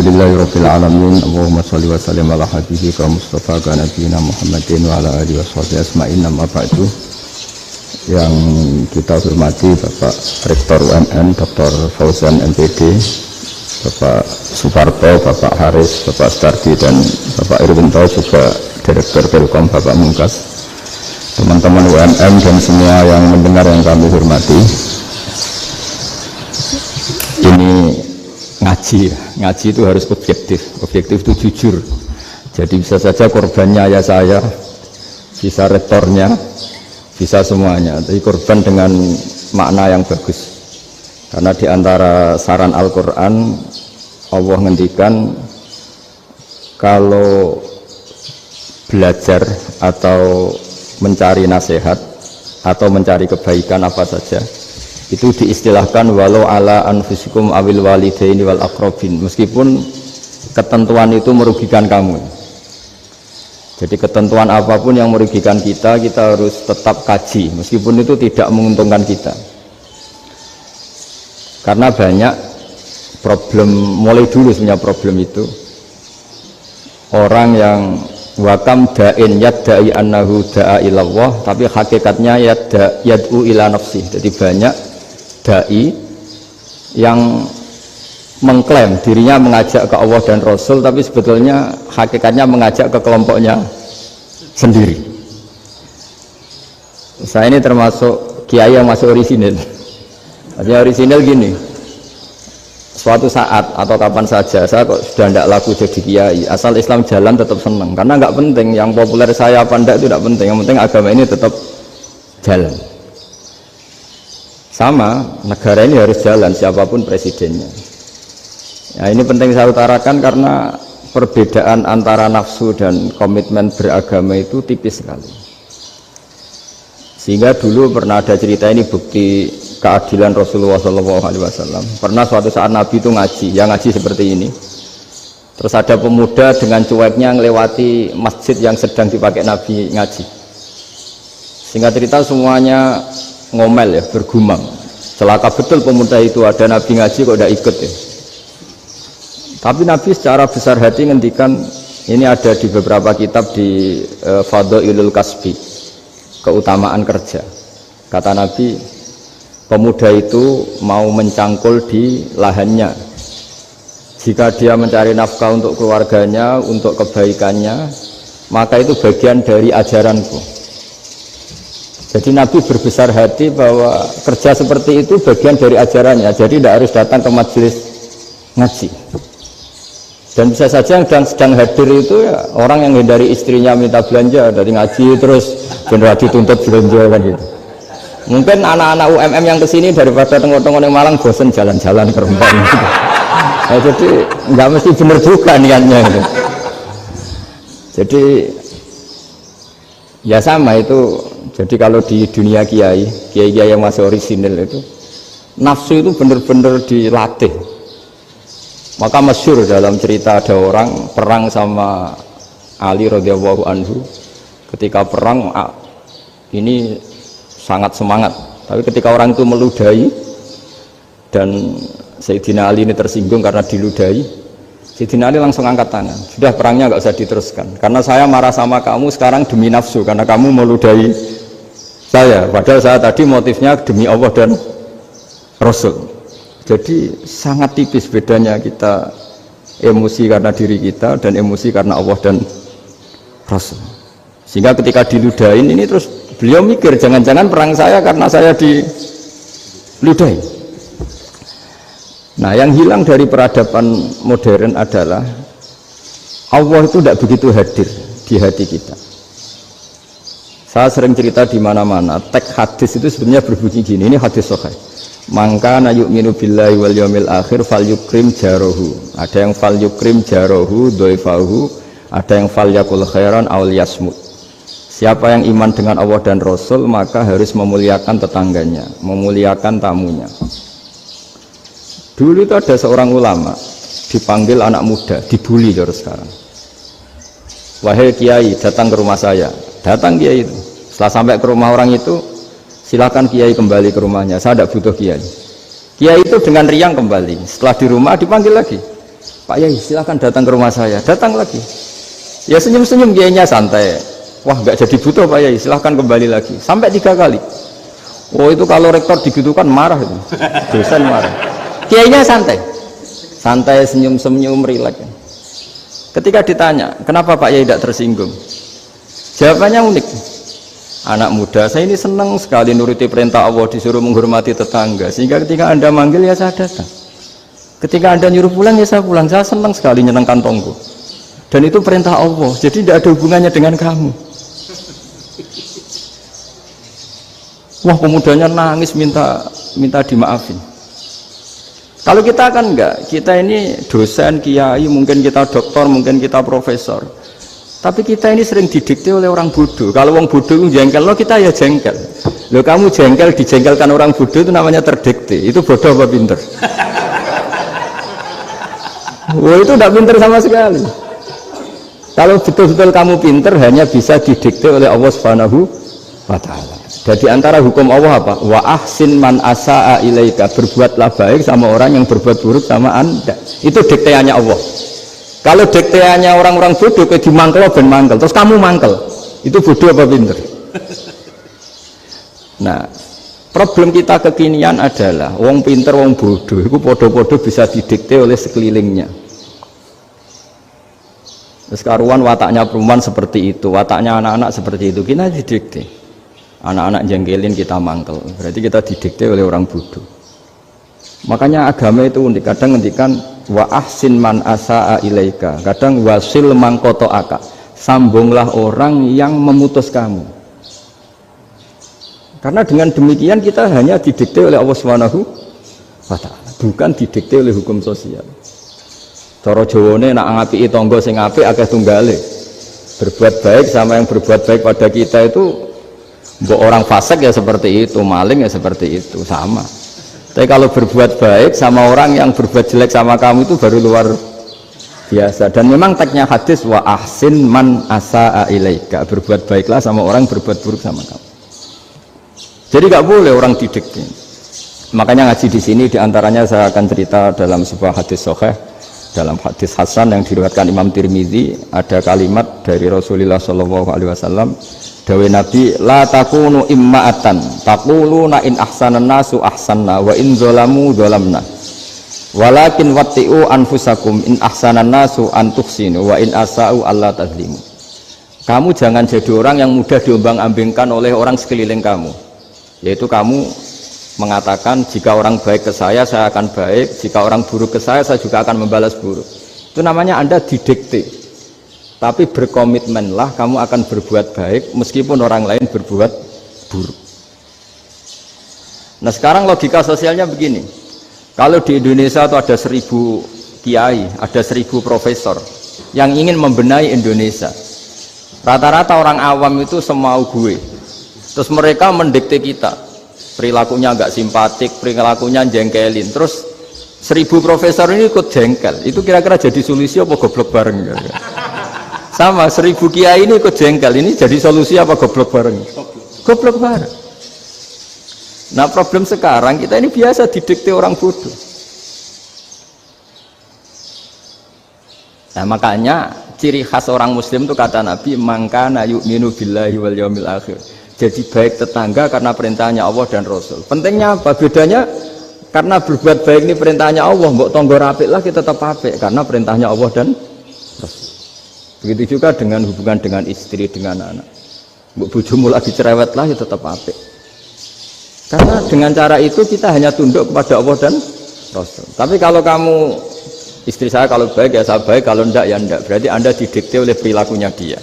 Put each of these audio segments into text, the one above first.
Alhamdulillahirabbil alamin. Allahumma shalli wa sallim ala habibika Mustafa ka nabiyina Muhammadin wa ala alihi washabihi asma'in. Amma ba'du. Yang kita hormati Bapak Rektor UMN Dr. Fauzan MPD, Bapak Suparto, Bapak Haris, Bapak Stardi dan Bapak Irwinto, juga Direktur Telkom Bapak Mungkas, teman-teman UMM dan semua yang mendengar yang kami hormati. Ini ngaji itu harus objektif itu jujur. Jadi bisa saja korbannya ya saya, bisa rektornya, bisa semuanya, tapi korban dengan makna yang bagus. Karena di antara saran Al-Quran, Allah ngendikan kalau belajar atau mencari nasihat atau mencari kebaikan apa saja, itu diistilahkan walau ala anfusikum awil walidaini wal aqrabin, meskipun ketentuan itu merugikan kamu. Jadi ketentuan apapun yang merugikan kita harus tetap kaji meskipun itu tidak menguntungkan kita. Karena banyak problem, mulai dulu sebenarnya problem itu orang yang wakam da'in yadda'i annahu da'a ilallah, tapi hakikatnya yad'u ila nafsih. Jadi banyak dai yang mengklaim dirinya mengajak ke Allah dan Rasul, tapi sebetulnya hakikatnya mengajak ke kelompoknya sendiri. Saya ini termasuk kiai yang masih orisinil. Artinya orisinil gini, suatu saat atau kapan saja saya kok sudah tidak laku jadi kiai, asal Islam jalan tetap senang, karena nggak penting yang populer saya apa enggak, itu tidak penting, yang penting agama ini tetap jalan. Sama, negara ini harus jalan siapapun presidennya. Ya, ini penting saya utarakan karena perbedaan antara nafsu dan komitmen beragama itu tipis sekali. Sehingga dulu pernah ada cerita, ini bukti keadilan Rasulullah SAW. Pernah suatu saat Nabi itu ngaji, yang ngaji seperti ini. Terus ada pemuda dengan cueknya ngelewati masjid yang sedang dipakai Nabi ngaji. Singkat cerita semuanya ngomel ya, bergumam, celaka betul pemuda itu, ada Nabi ngaji kok tidak ikut ya. Tapi Nabi secara besar hati ngendikan, ini ada di beberapa kitab di Fadhailul Kasbi, keutamaan kerja. Kata Nabi, pemuda itu mau mencangkul di lahannya, jika dia mencari nafkah untuk keluarganya, untuk kebaikannya, maka itu bagian dari ajaranku. Jadi Nabi berbesar hati bahwa kerja seperti itu bagian dari ajarannya. Jadi tidak harus datang ke majelis ngaji. Dan bisa saja yang sedang hadir itu ya orang yang hindari istrinya minta belanja dari ngaji, terus general dituntut belanja kan gitu. Mungkin anak-anak UMM yang kesini daripada tengok-tengok yang Malang bosan jalan-jalan ke Rembang gitu. Nah, jadi nggak mesti benar juga niatnya gitu. Jadi ya sama itu. Jadi kalau di dunia kiai yang masih orisinil itu, nafsu itu benar-benar dilatih. Maka masyhur dalam cerita ada orang perang sama Ali radhiyallahu anhu. Ketika perang ini sangat semangat, tapi ketika orang itu meludahi dan Sayyidina Ali ini tersinggung karena diludahi, Sayyidina Ali langsung angkat tangan, sudah perangnya nggak usah diteruskan, karena saya marah sama kamu sekarang demi nafsu, karena kamu meludahi saya, padahal saya tadi motifnya demi Allah dan Rasul. Jadi sangat tipis bedanya kita emosi karena diri kita dan emosi karena Allah dan Rasul. Sehingga ketika diludahin ini terus beliau mikir, jangan-jangan perang saya karena saya diludahin. Nah, yang hilang dari peradaban modern adalah Allah itu tidak begitu hadir di hati kita. Saya sering cerita di mana-mana, teks hadis itu sebenarnya berbunyi gini, ini hadis sahih. Mangka na yu'minu billahi wal yaumil akhir fal yukrim jarohu. Ada yang fal yukrim jarohu doifahu, ada yang fal yakul khairan aul yasmut. Siapa yang iman dengan Allah dan Rasul maka harus memuliakan tetangganya, memuliakan tamunya. Dulu itu ada seorang ulama dipanggil anak muda, dibully terus sekarang. Wahai kiai, datang ke rumah saya. Datang kiai itu. Setelah sampai ke rumah orang itu, silakan kiai kembali ke rumahnya. Saya tidak butuh kiai. Kiai itu dengan riang kembali. Setelah di rumah dipanggil lagi. Pak Yai silahkan datang ke rumah saya. Datang lagi. Ya senyum-senyum kiainya santai. Wah nggak jadi butuh Pak Yai, silahkan kembali lagi. Sampai 3 kali. Oh itu kalau rektor digitukan marah itu. Dosen marah. Kiainya santai. Santai senyum-senyum rileks. Ketika ditanya, kenapa Pak Yai tidak tersinggung? Jawabannya unik. Anak muda, saya ini senang sekali nuruti perintah Allah, disuruh menghormati tetangga. Sehingga ketika Anda manggil ya saya datang. Ketika Anda nyuruh pulang ya saya pulang. Saya senang sekali nyenang kantongku. Dan itu perintah Allah, jadi tidak ada hubungannya dengan kamu. Wah pemudanya nangis minta dimaafin. Kalau kita kan enggak, kita ini dosen, kiai, mungkin kita doktor, mungkin kita profesor. Tapi kita ini sering didikte oleh orang bodoh. Kalau orang bodoh itu jengkel, lo kita ya jengkel. Lo kamu jengkel, dijengkelkan orang bodoh itu namanya terdikte. Itu bodoh apa pinter? Wah itu tidak pinter sama sekali. Kalau betul-betul kamu pinter, hanya bisa didikte oleh Allah Subhanahu wa Ta'ala. Jadi antara hukum Allah apa? Wa ahsin man asa'a ilaika, berbuatlah baik sama orang yang berbuat buruk sama Anda. Itu dikteannya Allah. Kalau dikteannya orang-orang bodoh kayak dimangkel ben mangkel, terus kamu mangkel. Itu bodoh apa pinter? Nah, problem kita kekinian adalah wong pinter, wong bodoh itu podo-podo bisa didikte oleh sekelilingnya. Terus karuan wataknya perempuan seperti itu, wataknya anak-anak seperti itu, kita didikte. Anak-anak jengkelin kita mangkel, berarti kita didikte oleh orang bodoh. Makanya agama itu unik, kadang ngendikan wa ahsin man asa'a ilaika, kadang wasil man qata'aka, sambunglah orang yang memutus kamu. Karena dengan demikian kita hanya didikte oleh Allah Subhanahu wa Ta'ala, bukan didikte oleh hukum sosial. Cara Jawane nak ngapiki tangga sing apik akeh tunggale. Berbuat baik sama yang berbuat baik pada kita itu, mbok orang fasik ya seperti itu, maling ya seperti itu, sama. Tapi kalau berbuat baik sama orang yang berbuat jelek sama kamu itu baru luar biasa. Dan memang teksnya hadis wa ahsin man asa'a ilaika, berbuat baiklah sama orang berbuat buruk sama kamu. Jadi nggak boleh orang didikte. Makanya ngaji di sini diantaranya saya akan cerita dalam sebuah hadis sahih, dalam hadis hasan yang diriwayatkan Imam Tirmidzi, ada kalimat dari Rasulullah SAW. Dawe Nabi, la takunu imma'atan taquluna in ahsanan nasu ahsanna wa in zalamu zalamna walakin watti'u anfusakum in ahsanan nasu an tuhsinu wa in asa'u alla tazlimu. Kamu jangan jadi orang yang mudah diombang-ambingkan oleh orang sekeliling kamu, yaitu kamu mengatakan jika orang baik ke saya akan baik, jika orang buruk ke saya juga akan membalas buruk. Itu namanya Anda didikte. Tapi berkomitmenlah kamu akan berbuat baik meskipun orang lain berbuat buruk. Nah sekarang logika sosialnya begini, kalau di Indonesia itu ada 1000 kiai, ada 1000 profesor yang ingin membenahi Indonesia, rata-rata orang awam itu semau gue, terus mereka mendikte kita, perilakunya agak simpatik, perilakunya jengkelin, terus 1000 profesor ini ikut jengkel, itu kira-kira jadi solusi apa goblok bareng? Sama 1000 kiai ini ikut jengkel, ini jadi solusi apa goblok bareng? Goblok bareng. Nah problem sekarang kita ini biasa didikte orang bodoh. Nah makanya ciri khas orang muslim itu kata Nabi, mangkana yu'minu billahi wal yaumil akhir. Jadi baik tetangga karena perintahnya Allah dan Rasul. Pentingnya apa? Bedanya karena berbuat baik ini perintahnya Allah, mbok tonggo apik lah kita tetap apik karena perintahnya Allah dan Rasul. Begitu juga dengan hubungan dengan istri, dengan anak. Bojomu lagi cerewet lah ya tetap apik. Karena dengan cara itu kita hanya tunduk kepada Allah dan Rasul. Tapi kalau kamu, istri saya kalau baik ya saya baik, kalau enggak ya enggak. Berarti Anda didikte oleh perilakunya dia.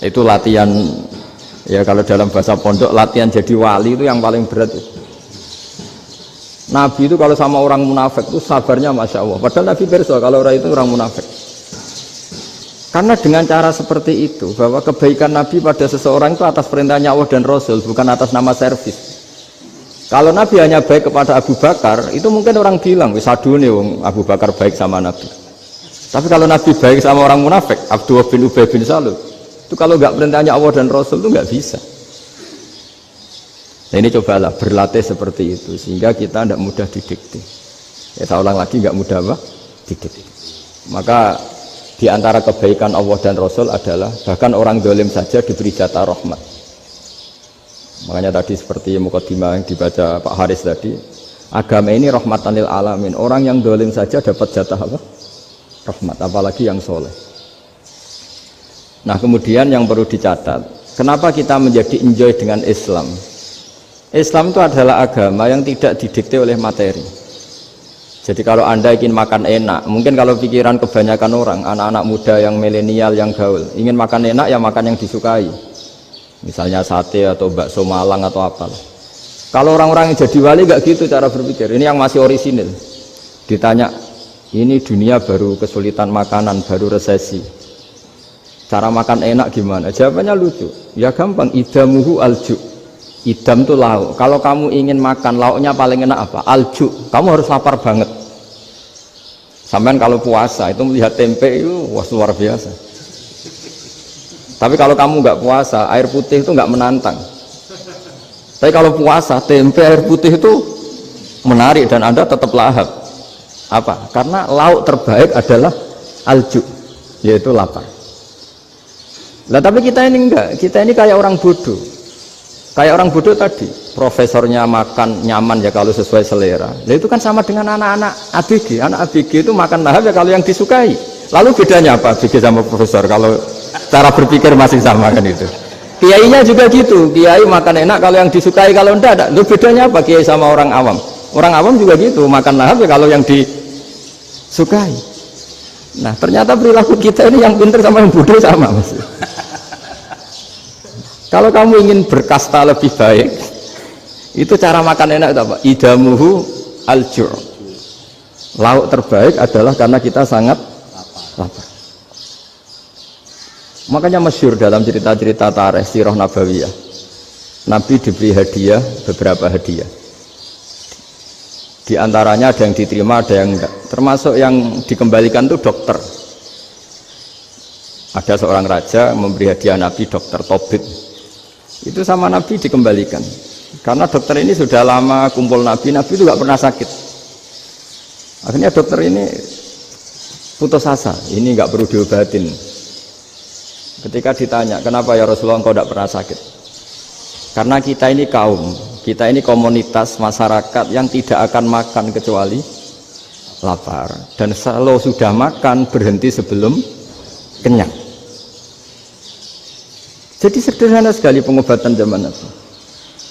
Itu latihan, ya kalau dalam bahasa pondok, latihan jadi wali itu yang paling berat. Nabi itu kalau sama orang munafik itu sabarnya Masya Allah. Padahal Nabi berso kalau orang itu orang munafik. Karena dengan cara seperti itu, bahwa kebaikan Nabi pada seseorang itu atas perintahnya Allah dan Rasul, bukan atas nama servis. Kalau Nabi hanya baik kepada Abu Bakar, itu mungkin orang bilang, wisadune wong Abu Bakar baik sama Nabi. Tapi kalau Nabi baik sama orang munafik, Abdullah bin Ubay bin Salul, itu kalau nggak perintahnya Allah dan Rasul itu nggak bisa. Nah ini cobalah berlatih seperti itu, sehingga kita tidak mudah didikte. Ya saya ulang lagi, nggak mudah apa? Tidak. Maka di antara kebaikan Allah dan Rasul adalah bahkan orang zalim saja diberi jatah rahmat. Makanya tadi seperti mukadimah yang dibaca Pak Haris tadi, agama ini rahmatan lil alamin. Orang yang zalim saja dapat jatah apa? Rahmat, apalagi yang soleh. Nah kemudian yang perlu dicatat, kenapa kita menjadi enjoy dengan Islam? Islam itu adalah agama yang tidak didikte oleh materi. Jadi kalau Anda ingin makan enak, mungkin kalau pikiran kebanyakan orang, anak-anak muda yang milenial, yang gaul, ingin makan enak ya makan yang disukai. Misalnya sate atau bakso Malang atau apa. Kalau orang-orang yang jadi wali nggak gitu cara berpikir. Ini yang masih orisinil. Ditanya, ini dunia baru kesulitan makanan, baru resesi. Cara makan enak gimana? Jawabannya lucu. Ya gampang, idamuhu alju. Idam itu lauk. Kalau kamu ingin makan lauknya paling enak apa? Alju. Kamu harus lapar banget. Sampai kalau puasa itu melihat tempe itu wah luar biasa. Tapi kalau kamu nggak puasa, air putih itu nggak menantang. Tapi kalau puasa, tempe air putih itu menarik dan Anda tetap lahap. Apa? Karena lauk terbaik adalah alju, yaitu lapar. Nah tapi kita ini enggak. Kita ini kayak orang bodoh. Kayak orang bodoh tadi, profesornya makan nyaman ya kalau sesuai selera. Nah itu kan sama dengan anak-anak ABG. Anak ABG itu makan lahap ya kalau yang disukai. Lalu bedanya apa ABG sama profesor? Kalau cara berpikir masih sama kan itu. Kiainya juga gitu. Kiai makan enak kalau yang disukai, kalau enggak ada. Lalu bedanya apa kiai sama orang awam? Orang awam juga gitu, makan lahap ya kalau yang disukai. Nah ternyata perilaku kita ini yang pintar sama yang bodoh sama masih. Kalau kamu ingin berkasta lebih baik, itu cara makan enak itu apa? Idamuhu al-ju'. Lauk terbaik adalah karena kita sangat lapar. Makanya masyhur dalam cerita-cerita tarikh sirah nabawiyah. Nabi diberi hadiah, beberapa hadiah. Di antaranya ada yang diterima, ada yang enggak. Termasuk yang dikembalikan itu dokter. Ada seorang raja memberi hadiah Nabi dokter Tobit. Itu sama Nabi dikembalikan karena dokter ini sudah lama kumpul Nabi itu gak pernah sakit. Akhirnya dokter ini putus asa, ini gak perlu diobatin. Ketika ditanya kenapa ya Rasulullah engkau gak pernah sakit, karena kita ini kaum, kita ini komunitas masyarakat yang tidak akan makan kecuali lapar, dan kalau sudah makan berhenti sebelum kenyang. Jadi sederhana sekali pengobatan zaman Nabi.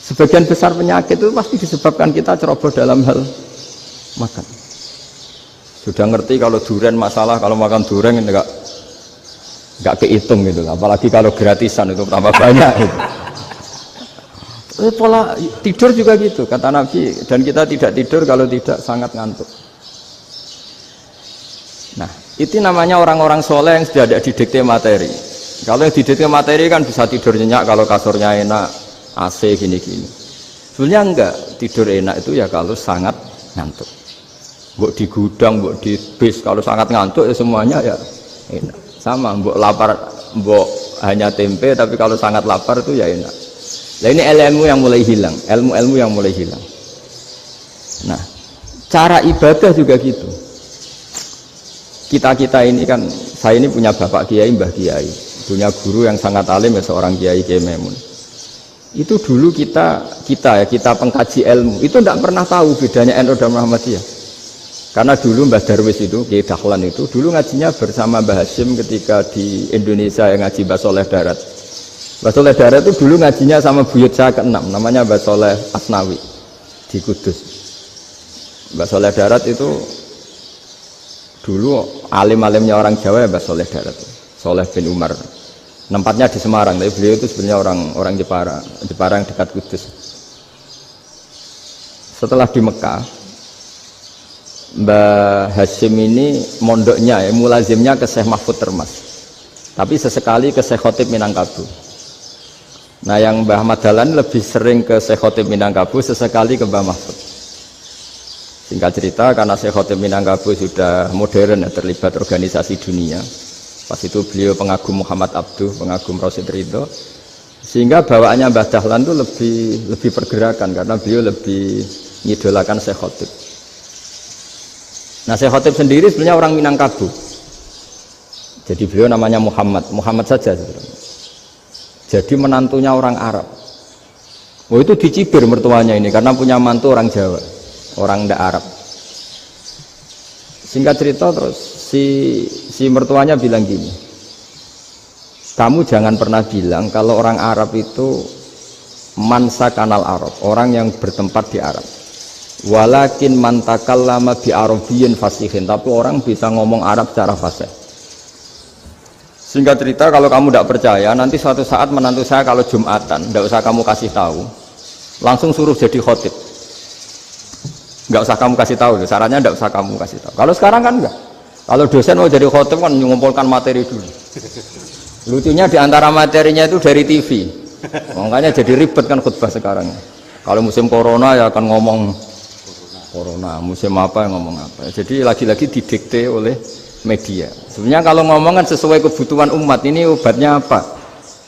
Sebagian besar penyakit itu pasti disebabkan kita ceroboh dalam hal makan. Sudah ngerti kalau durian masalah, kalau makan durian nggak kehitung gitu. Apalagi kalau gratisan itu tambah banyak. Gitu. Pola tidur juga gitu kata Nabi, dan kita tidak tidur kalau tidak sangat ngantuk. Nah itu namanya orang-orang soleh yang sudah tidak didikte materi. Kalau yang didikte materi kan bisa tidur nyenyak kalau kasurnya enak, AC gini-gini. Sebenarnya enggak, tidur enak itu ya kalau sangat ngantuk. Mbok di gudang, mbok di bis, kalau sangat ngantuk ya semuanya ya enak. Sama, mbok lapar, mbok hanya tempe, tapi kalau sangat lapar itu ya enak. Nah ini ilmu yang mulai hilang, ilmu-ilmu yang mulai hilang. Nah, cara ibadah juga gitu. Kita ini kan, saya ini punya bapak kiai, mbah kiai, punya guru yang sangat alim ya seorang kiai Kiai Memun. Itu dulu kita pengkaji ilmu itu tidak pernah tahu bedanya NU dan Muhammadiyah. Karena dulu Mbah Darwis itu Kiai Dahlan itu dulu ngajinya bersama Mbah Hashim ketika di Indonesia yang ngaji Mbah Soleh Darat. Mbah Soleh Darat itu dulu ngajinya sama buyut saya ke-6 namanya Mbah Soleh Asnawi di Kudus. Mbah Soleh Darat itu dulu alim-alimnya orang Jawa ya Mbah Soleh Darat, Soleh bin Umar. Tempatnya di Semarang, tapi beliau itu sebenarnya orang Jepara yang dekat Kudus. Setelah di Mekah, Mbah Hashim ini mondoknya, mulazimnya ke Syekh Mahfud Termas, tapi sesekali ke Syekh Khotib Minangkabau. Nah yang Mbah Ahmad Dahlan lebih sering ke Syekh Khotib Minangkabau, sesekali ke Mbah Mahfud. Singkat cerita, karena Syekh Khotib Minangkabau sudah modern ya, terlibat organisasi dunia. Pas itu beliau pengagum Muhammad Abduh, pengagum Rasid Ridho, sehingga bawaannya Mbah Dahlan itu lebih pergerakan karena beliau lebih ngidolakan Syekh Khotib. Nah Syekh Khotib sendiri sebenarnya orang Minangkabau. Jadi beliau namanya Muhammad saja sebenarnya. Jadi menantunya orang Arab. Oh itu dicibir mertuanya ini karena punya mantu orang Jawa, orang ndak Arab. Singkat cerita terus si mertuanya bilang gini, kamu jangan pernah bilang kalau orang Arab itu mansa kanal Arab, orang yang bertempat di Arab. Walakin mantakallama bi arabiyyin fasihin, tapi orang bisa ngomong Arab secara fasih. Singkat cerita kalau kamu tidak percaya, nanti suatu saat menantu saya kalau Jumatan, tidak usah kamu kasih tahu, langsung suruh jadi khotib. Nggak usah kamu kasih tahu, sarannya nggak usah kamu kasih tahu. Kalau sekarang kan enggak. Kalau dosen mau jadi khotib kan mengumpulkan materi dulu. Lucunya di antara materinya itu dari TV. Makanya jadi ribet kan khutbah sekarang. Kalau musim corona ya akan ngomong corona, musim apa yang ngomong apa. Jadi lagi-lagi didikte oleh media. Sebenarnya kalau ngomong kan sesuai kebutuhan umat, ini obatnya apa.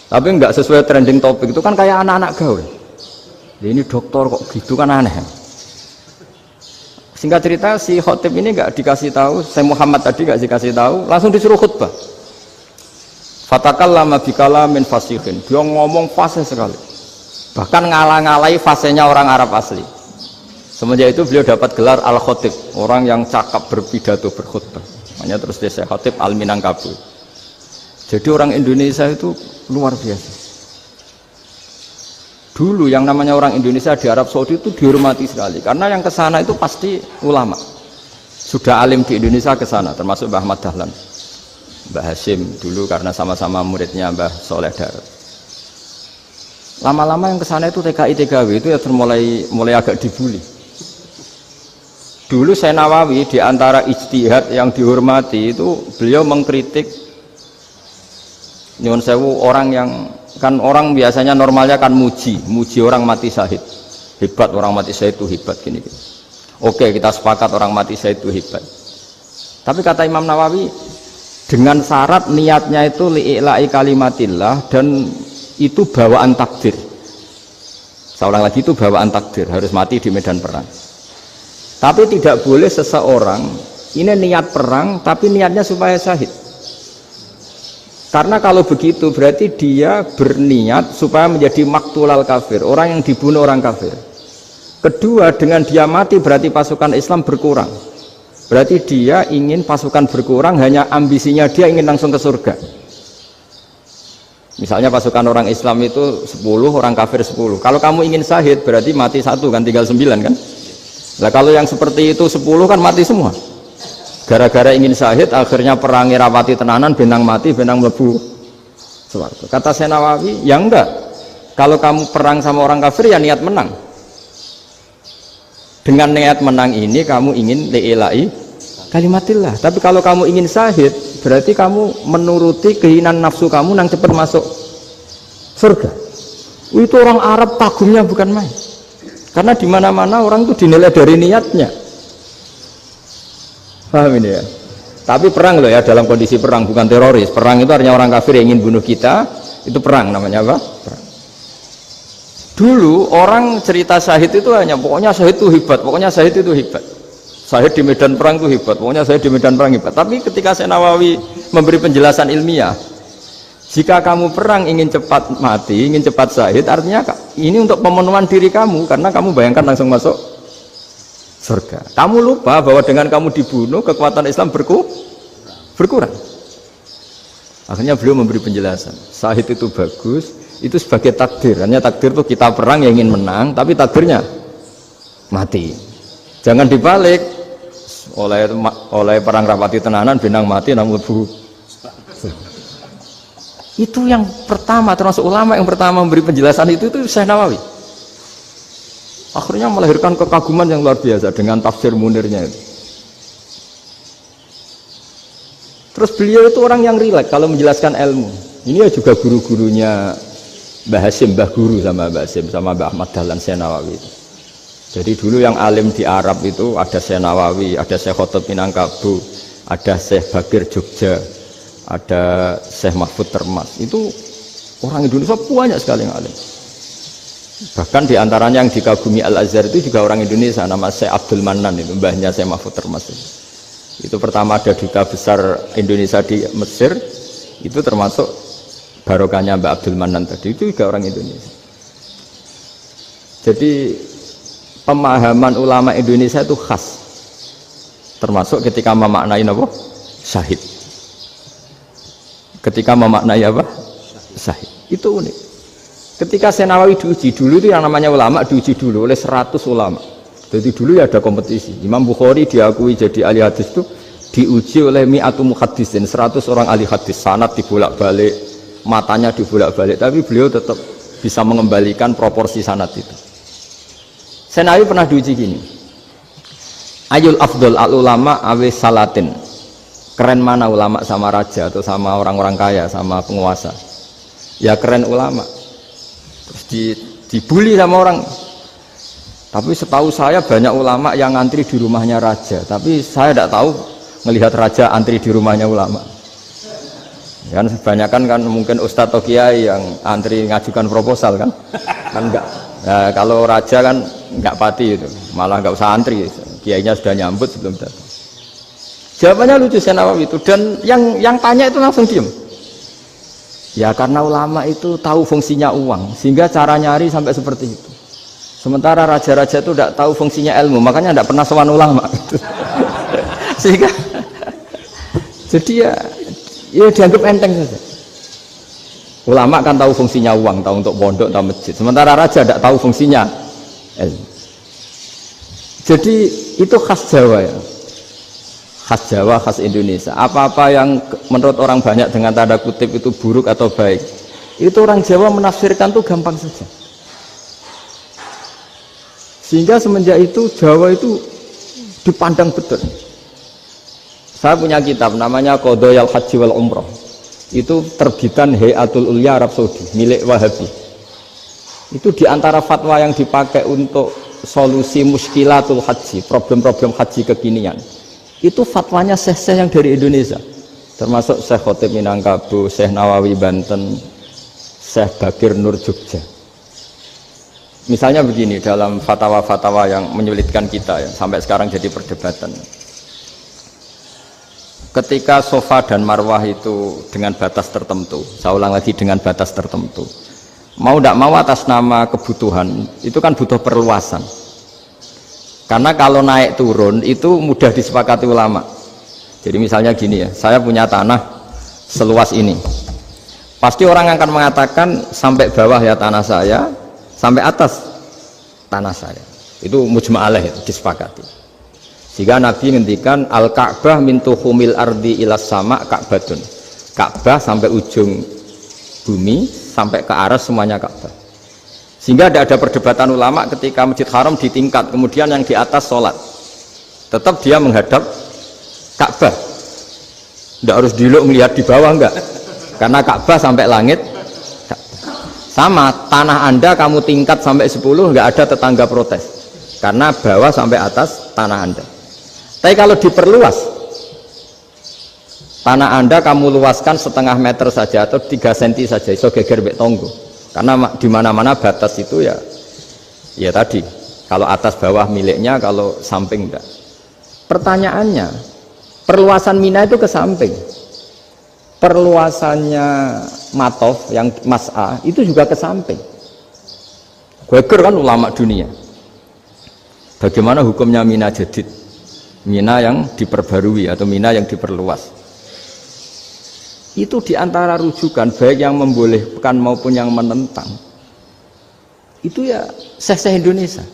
Tapi enggak sesuai trending topik, itu kan kayak anak-anak gaul. Ini dokter kok gitu kan aneh. Singkat cerita si khotib ini enggak dikasih tahu, saya Muhammad tadi enggak dikasih tahu, langsung disuruh khutbah. Fatakallama bikalamin fasihin. Dia ngomong fasih sekali. Bahkan ngalah-ngalahi fasihnya orang Arab asli. Semenjak itu beliau dapat gelar Al-Khotib, orang yang cakap berpidato berkhutbah. Makanya terus dia Syekh Khotib Al-Minangkabau. Jadi orang Indonesia itu luar biasa. Dulu yang namanya orang Indonesia di Arab Saudi itu dihormati sekali, karena yang kesana itu pasti ulama. Sudah alim di Indonesia kesana, termasuk Mbah Ahmad Dahlan, Mbah Hasyim dulu karena sama-sama muridnya Mbah Soleh Darut. Lama-lama yang kesana itu TKI TKW itu ya mulai agak dibully. Dulu Syekh Nawawi di antara ijtihad yang dihormati itu beliau mengkritik nyuwun sewu orang yang kan orang biasanya normalnya kan muji orang mati syahid, hebat orang mati syahid itu hebat gini. Oke kita sepakat orang mati syahid itu hebat. Tapi kata Imam Nawawi dengan syarat niatnya itu li'ila'i kalimatillah dan itu bawaan takdir. Seorang lagi itu bawaan takdir harus mati di medan perang. Tapi tidak boleh seseorang ini niat perang tapi niatnya supaya syahid. Karena kalau begitu berarti dia berniat supaya menjadi maktulal kafir, orang yang dibunuh orang kafir. Kedua, dengan dia mati berarti pasukan Islam berkurang. Berarti dia ingin pasukan berkurang, hanya ambisinya dia ingin langsung ke surga. Misalnya pasukan orang Islam itu 10, orang kafir 10. Kalau kamu ingin syahid berarti mati 1 kan, tinggal 9 kan. Nah kalau yang seperti itu 10 kan mati semua. Gara-gara ingin syahid akhirnya perangi rapati tenanan, benang mati, benang mlebu swarga. Kata Syekh Nawawi, ya enggak. Kalau kamu perang sama orang kafir ya niat menang. Dengan niat menang ini kamu ingin li'ila'i kalimatillah. Tapi kalau kamu ingin syahid berarti kamu menuruti keinginan nafsu kamu yang cepat masuk surga. Itu orang Arab kagumnya bukan main. Karena di mana-mana orang itu dinilai dari niatnya. Paham ini ya? Tapi perang loh ya, dalam kondisi perang, bukan teroris. Perang itu artinya orang kafir yang ingin bunuh kita, itu perang namanya apa? Perang. Dulu orang cerita syahid itu hanya pokoknya syahid itu hebat, pokoknya syahid itu hebat. Syahid di medan perang itu hebat, pokoknya syahid di medan perang hebat. Tapi ketika Syekh Nawawi memberi penjelasan ilmiah, jika kamu perang ingin cepat mati, ingin cepat syahid, artinya ini untuk pemenuhan diri kamu, karena kamu bayangkan langsung masuk surga. Kamu lupa bahwa dengan kamu dibunuh, kekuatan Islam berkurang. Akhirnya beliau memberi penjelasan, syahid itu bagus, itu sebagai takdir. Hanya takdir itu kita perang yang ingin menang, tapi takdirnya mati. Jangan dibalik, oleh perang rapati tenanan, benang mati, namun lebu. Itu yang pertama, termasuk ulama yang pertama memberi penjelasan itu Syekh Nawawi. Akhirnya melahirkan kekaguman yang luar biasa dengan tafsir Munirnya itu. Terus beliau itu orang yang rileks kalau menjelaskan ilmu. Ini ya juga guru-gurunya Mbah Hasyim, Mbah Guru sama Mbah Hasyim sama Mbah Ahmad Dahlan Syekh Nawawi itu. Jadi dulu yang alim di Arab itu ada Syekh Nawawi, ada Syekh Khotib Minangkabau, ada Syekh Bakir Jogja, ada Syekh Mahfud Termas. Itu orang Indonesia banyak sekali yang alim. Bahkan diantaranya yang dikagumi Al-Azhar itu juga orang Indonesia, nama Syekh Abdul Manan itu, mbahnya Syekh Mahfud Termas itu. Itu pertama ada duta besar Indonesia di Mesir, itu termasuk barokahnya Mbak Abdul Manan tadi, itu juga orang Indonesia. Jadi pemahaman ulama Indonesia itu khas, termasuk ketika memaknai apa? Syahid. Ketika memaknai apa? Syahid. Itu unik. Ketika Senawawi diuji dulu, itu yang namanya ulama diuji dulu oleh 100 ulama. Jadi dulu ya ada kompetisi. Imam Bukhari diakui jadi ahli hadis itu diuji oleh mi'atu muhaddisin, 100 orang ahli hadis, sanad dibolak-balik, matanya dibolak-balik, tapi beliau tetap bisa mengembalikan proporsi sanad itu. Senawawi pernah diuji gini. Ayul afdol al ulama awe salatin. Keren mana ulama sama raja atau sama orang-orang kaya, sama penguasa? Ya keren ulama. Terus dibully sama orang. Tapi setahu saya banyak ulama yang ngantri di rumahnya raja, tapi saya tidak tahu melihat raja antri di rumahnya ulama. Kan kebanyakan kan mungkin ustadz atau kiai yang antri ngajukan proposal kan enggak. Nah, kalau raja kan enggak pati itu, malah enggak usah antri, kiainya sudah nyambut sebelum datang. Jawabannya lucu Senawawi itu, dan yang tanya itu langsung diem. Ya karena ulama itu tahu fungsinya uang, sehingga cara nyari sampai seperti itu. Sementara raja-raja itu tidak tahu fungsinya ilmu, makanya tidak pernah sowan ulama. Sehingga, jadi ya dianggap enteng saja. Ulama kan tahu fungsinya uang, tahu untuk pondok, tahu masjid. Sementara raja tidak tahu fungsinya ilmu. Jadi itu khas Jawa ya. Khas Jawa, khas Indonesia. Apa-apa yang menurut orang banyak dengan tanda kutip itu buruk atau baik, itu orang Jawa menafsirkan tuh gampang saja. Sehingga semenjak itu Jawa itu dipandang betul. Saya punya kitab namanya Qadayal Haji wal Umrah. Itu terbitan Hayatul Ulya Arab Saudi, milik Wahabi. Itu diantara fatwa yang dipakai untuk solusi muskilatul haji, problem-problem haji kekinian. Itu fatwanya syekh-syekh yang dari Indonesia, termasuk Syekh Khotib Minangkabau, Syekh Nawawi Banten, Syekh Bakir Nur Jogja. Misalnya begini, dalam fatwa-fatwa yang menyulitkan kita ya, sampai sekarang jadi perdebatan. Ketika Safa dan Marwah itu dengan batas tertentu, saya ulang lagi dengan batas tertentu, mau tidak mau atas nama kebutuhan, itu kan butuh perluasan. Karena kalau naik turun itu mudah disepakati ulama. Jadi misalnya gini ya, saya punya tanah seluas ini, pasti orang akan mengatakan sampai bawah ya tanah saya, sampai atas tanah saya. Itu mujma' alaih, disepakati. Jika Nabi ngendikan al-Ka'bah min tuhumil ardi ilas sama Ka'batun. Ka'bah sampai ujung bumi, sampai ke aras semuanya Ka'bah. Sehingga tidak ada perdebatan ulama ketika Masjid Haram di tingkat, kemudian yang di atas sholat, tetap dia menghadap Ka'bah. Tidak harus diluk melihat di bawah, enggak, karena Ka'bah sampai langit. Sama tanah Anda kamu tingkat sampai 10, enggak ada tetangga protes, karena bawah sampai atas tanah Anda. Tapi kalau diperluas, tanah Anda kamu luaskan setengah meter saja atau 3 cm saja, iso geger mbek tonggo. Karena di mana-mana batas itu ya tadi, kalau atas bawah miliknya, kalau samping enggak. Pertanyaannya, perluasan Mina itu ke samping, perluasannya Matof yang Mas'a itu juga ke samping. Geger kan ulama dunia. Bagaimana hukumnya Mina Jadid, Mina yang diperbarui atau Mina yang diperluas? Itu diantara rujukan baik yang membolehkan maupun yang menentang. Itu ya syekh-syekh Indonesia.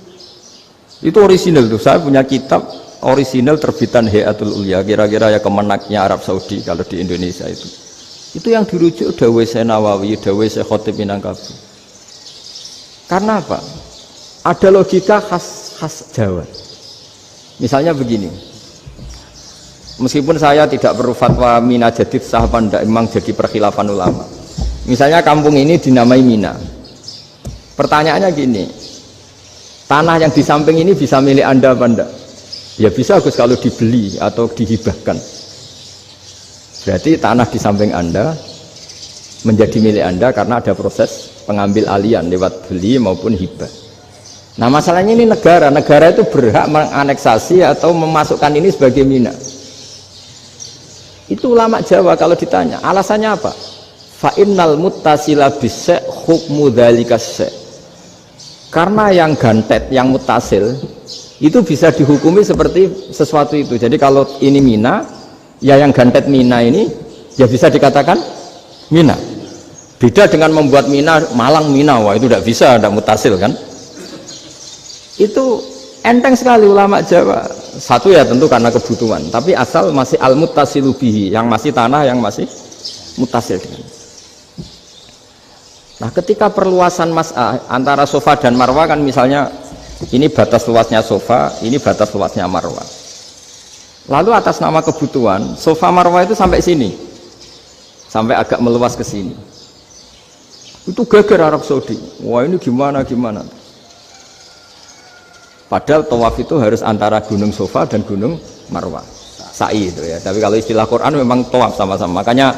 Itu orisinal tuh. Saya punya kitab orisinal terbitan Hayatul Ulya, kira-kira ya kemenaknya Arab Saudi kalau di Indonesia itu. Itu yang dirujuk dawuh Syekh Nawawi, dawuh Syekh Khotib Minangkabau. Karena apa? Ada logika khas Jawa. Misalnya begini. Meskipun saya tidak perlu fatwa Mina Jadid sah apa enggak, memang jadi perkhilafan ulama. Misalnya kampung ini dinamai Mina. Pertanyaannya gini, tanah yang di samping ini bisa milik Anda apa enggak? Ya bisa Gus kalau dibeli atau dihibahkan. Berarti tanah di samping Anda menjadi milik Anda karena ada proses pengambil alian lewat beli maupun hibah. Nah masalahnya ini negara itu berhak menganeksasi atau memasukkan ini sebagai Mina. Itu ulama Jawa kalau ditanya, alasannya apa? Fa innal muttasila bis-sa' hukmu dzalika sa'. Karena yang gantet, yang mutasil itu bisa dihukumi seperti sesuatu itu. Jadi kalau ini mina, ya yang gantet mina ini ya bisa dikatakan mina. Beda dengan membuat mina Malang mina, wah itu tidak bisa, tidak mutasil kan. Itu enteng sekali ulama Jawa. Satu ya tentu karena kebutuhan, tapi asal masih al-muttasilu bihi, yang masih tanah yang masih mutasil dengan. Nah, ketika perluasan mas'ah antara sofa dan marwah kan misalnya ini batas luasnya sofa, ini batas luasnya marwah. Lalu atas nama kebutuhan, sofa marwah itu sampai sini. Sampai agak meluas ke sini. Itu geger Arab Saudi. Wah, ini gimana? Padahal tawaf itu harus antara gunung sofa dan gunung marwah. Sa'i itu ya. Tapi kalau istilah Quran memang tawaf sama-sama. Makanya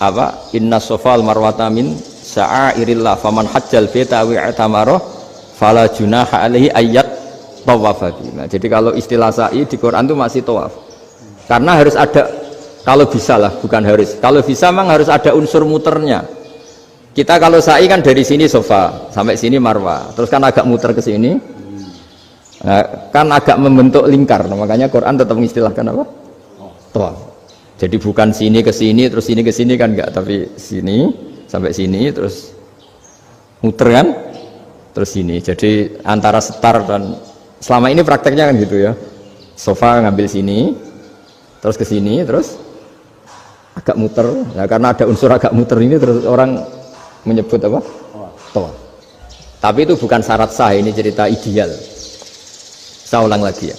apa? Inna sofa al-marwata min sa'airillah faman hajjal baita wa i'tamara fala junaha alaihi ayyat tawafa. Nah, jadi kalau istilah sa'i di Quran itu masih tawaf. Karena harus ada, kalau bisa lah, bukan harus. Kalau bisa memang harus ada unsur muternya. Kita kalau sa'i kan dari sini sofa sampai sini marwah, terus kan agak muter ke sini, nah, kan agak membentuk lingkar. Nah, makanya Quran tetap mengistilahkan apa? Tawaf. Jadi bukan sini ke sini terus sini ke sini kan enggak, tapi sini sampai sini terus muter kan, terus sini. Jadi antara setar dan selama ini prakteknya kan gitu ya. Sofa ngambil sini, terus ke sini, terus agak muter. Nah, karena ada unsur agak muter ini terus orang menyebut apa? Tawaf. Tapi itu bukan syarat sah, ini cerita ideal. Saya ulang lagi ya.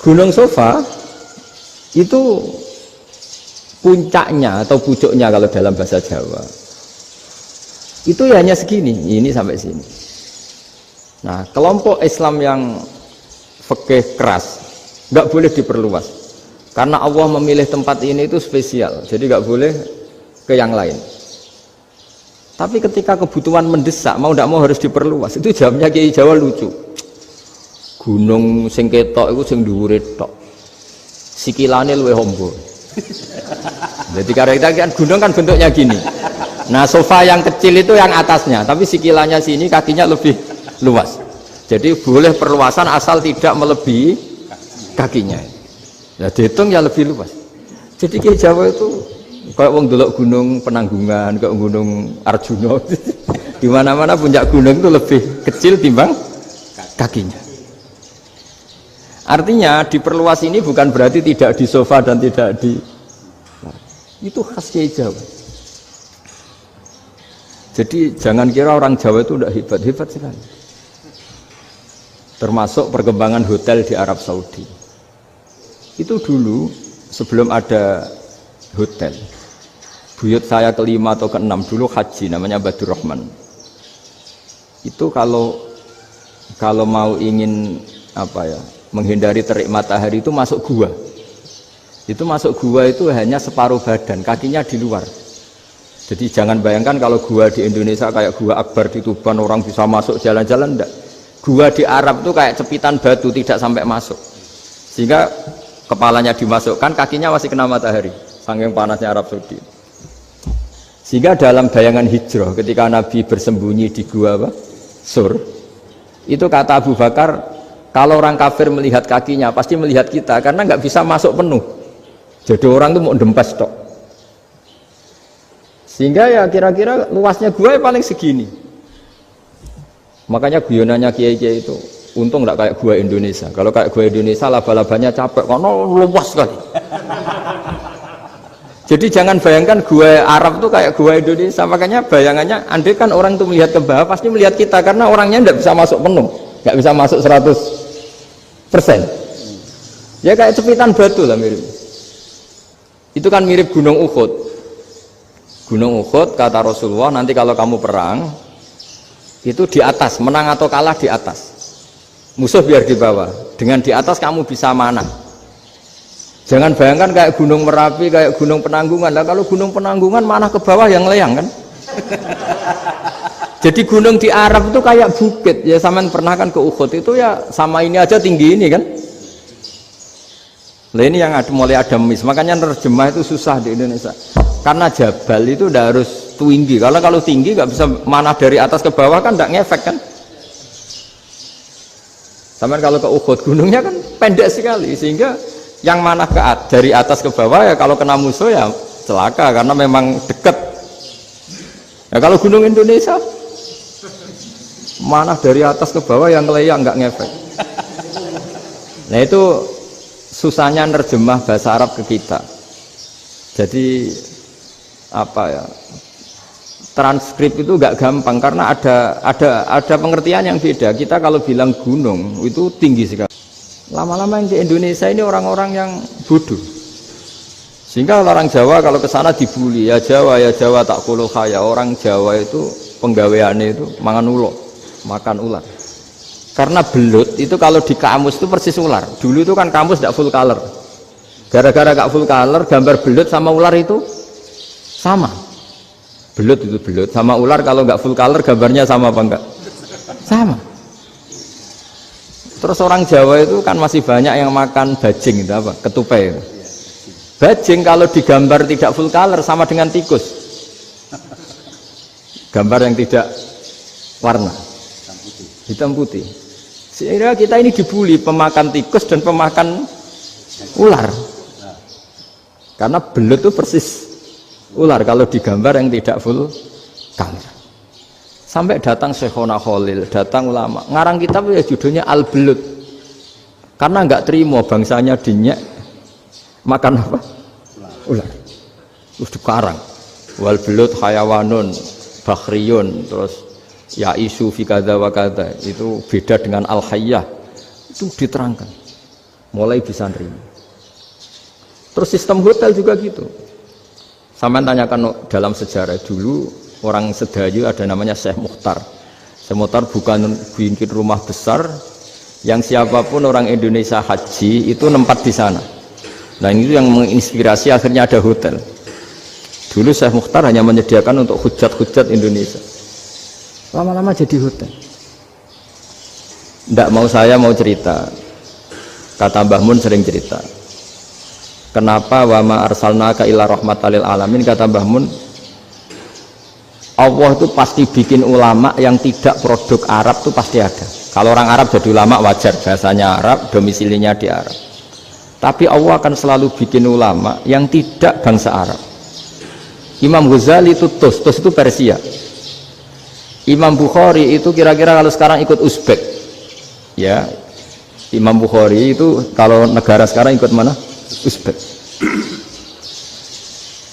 Gunung Sofa itu puncaknya atau pucuknya kalau dalam bahasa Jawa itu ya hanya segini, ini sampai sini. Nah, kelompok Islam yang fikih keras nggak boleh diperluas karena Allah memilih tempat ini itu spesial, jadi nggak boleh ke yang lain. Tapi ketika kebutuhan mendesak, mau tidak mau harus diperluas. Itu jawabnya Kiai Jawa lucu. Gunung sing ketok itu sing dhuwure tok. Sikilane luwih hombo. Jadi karena kita kan gunung kan bentuknya gini. Nah, sofa yang kecil itu yang atasnya, tapi sikilannya sini kakinya lebih luas. Jadi boleh perluasan asal tidak melebihi kakinya. Nah, dihitung ya lebih luas. Jadi Kiai Jawa itu kayak wong delok gunung Penanggungan, kayak gunung Arjuna. Di mana-mana puncak gunung itu lebih kecil timbang kakinya. Artinya diperluas ini bukan berarti tidak di sofa dan tidak di, itu khas Kiai Jawa. Jadi jangan kira orang Jawa itu tidak hebat sekali. Termasuk perkembangan hotel di Arab Saudi. Itu dulu sebelum ada hotel, buyut saya kelima atau keenam dulu haji, namanya Badur Rahman. Itu kalau mau ingin apa ya, menghindari terik matahari itu masuk gua. Itu masuk gua itu hanya separuh badan, kakinya di luar. Jadi jangan bayangkan kalau gua di Indonesia kayak gua Akbar di Tuban orang bisa masuk jalan-jalan, enggak. Gua di Arab itu kayak cepitan batu, tidak sampai masuk. Sehingga kepalanya dimasukkan, kakinya masih kena matahari. Saking panasnya Arab Saudi. Sehingga dalam bayangan hijrah ketika Nabi bersembunyi di gua apa? Sur, itu kata Abu Bakar, kalau orang kafir melihat kakinya pasti melihat kita karena nggak bisa masuk penuh. Jadi orang itu mau dempes tok. Sehingga ya kira-kira luasnya gua ya paling segini. Makanya guyonannya kiai-kiai itu untung nggak kayak gua Indonesia. Kalau kayak gua Indonesia laba-labanya capek karena luas sekali. Jadi jangan bayangkan gua Arab tuh kayak gua Indonesia. Makanya bayangannya, andai kan orang itu melihat ke bawah pasti melihat kita karena orangnya tidak bisa masuk penuh, nggak bisa masuk 100%. Ya kayak cepitan batu lah mirip. Itu kan mirip Gunung Uhud. Gunung Uhud kata Rasulullah, nanti kalau kamu perang itu di atas, menang atau kalah di atas. Musuh biar di bawah. Dengan di atas kamu bisa manah. Jangan bayangkan kayak Gunung Merapi, kayak Gunung Penanggungan. Lah kalau Gunung Penanggungan mana ke bawah yang leyang kan? Jadi gunung di Arab itu kayak bukit. Ya sampean pernah kan ke Uhud itu ya sama ini aja tinggi ini kan? Nah ini yang ada, mulai ada mis, makanya nerjemah itu susah di Indonesia. Karena jabal itu udah harus tinggi. Kalau tinggi nggak bisa manah dari atas ke bawah kan nggak ngefek kan. Sama kalau ke Uhud gunungnya kan pendek sekali sehingga yang manah dari atas ke bawah ya kalau kena musuh ya celaka karena memang dekat. Ya kalau gunung Indonesia manah dari atas ke bawah yang ngelayang nggak ngefek. Nah itu susahnya nerjemah bahasa Arab ke kita. Jadi apa ya? Transkrip itu nggak gampang karena ada pengertian yang beda. Kita kalau bilang gunung itu tinggi sekali. Lama-lama yang di Indonesia ini orang-orang yang bodoh. Sehingga orang Jawa kalau ke sana dibully, ya Jawa tak kulu kaya. Orang Jawa itu penggaweannya itu makan ular. Karena belut itu kalau di kamus itu persis ular. Dulu itu kan kamus tidak full color. Gara-gara gak full color, gambar belut sama ular itu sama. Belut itu belut sama ular kalau nggak full color gambarnya sama apa enggak? Sama. Terus orang Jawa itu kan masih banyak yang makan bajing itu apa? Ketupai. Bajing kalau digambar tidak full color sama dengan tikus. Gambar yang tidak warna. Hitam putih. Sehingga kita ini dibully pemakan tikus dan pemakan ular. Karena belut itu persis ular kalau digambar yang tidak full color. Sampai datang Syekhona Khalil, datang ulama ngarang kitab ya judulnya Al-Belut karena nggak terima bangsanya dinyek makan apa? Ular. Terus dikarang wal belut hayawanun bakhriyun, terus ya isu fi kadza wa kadza, itu beda dengan al-hayyah, itu diterangkan mulai bisa nerima. Terus sistem hotel juga gitu. Sampai tanyakan dalam sejarah dulu orang Sedayu ada namanya Syekh Mukhtar. Syekh Mukhtar bukan bikin rumah besar yang siapapun orang Indonesia haji itu nempat di sana. Nah ini yang menginspirasi akhirnya ada hotel. Dulu Syekh Mukhtar hanya menyediakan untuk hujat-hujat Indonesia. Lama-lama jadi hotel. Nggak mau saya mau cerita. Kata Mbah Mun sering cerita. Kenapa wa ma arsalnaka illa rahmatan lil alamin, kata Mbah Mun, Allah itu pasti bikin ulama yang tidak produk Arab itu pasti ada. Kalau orang Arab jadi ulama wajar, bahasanya Arab, domisilinya di Arab. Tapi Allah akan selalu bikin ulama yang tidak bangsa Arab. Imam Ghazali itu Tus itu Persia. Imam Bukhari itu kira-kira kalau sekarang ikut Uzbek. Ya. Imam Bukhari itu kalau negara sekarang ikut mana? Uzbek.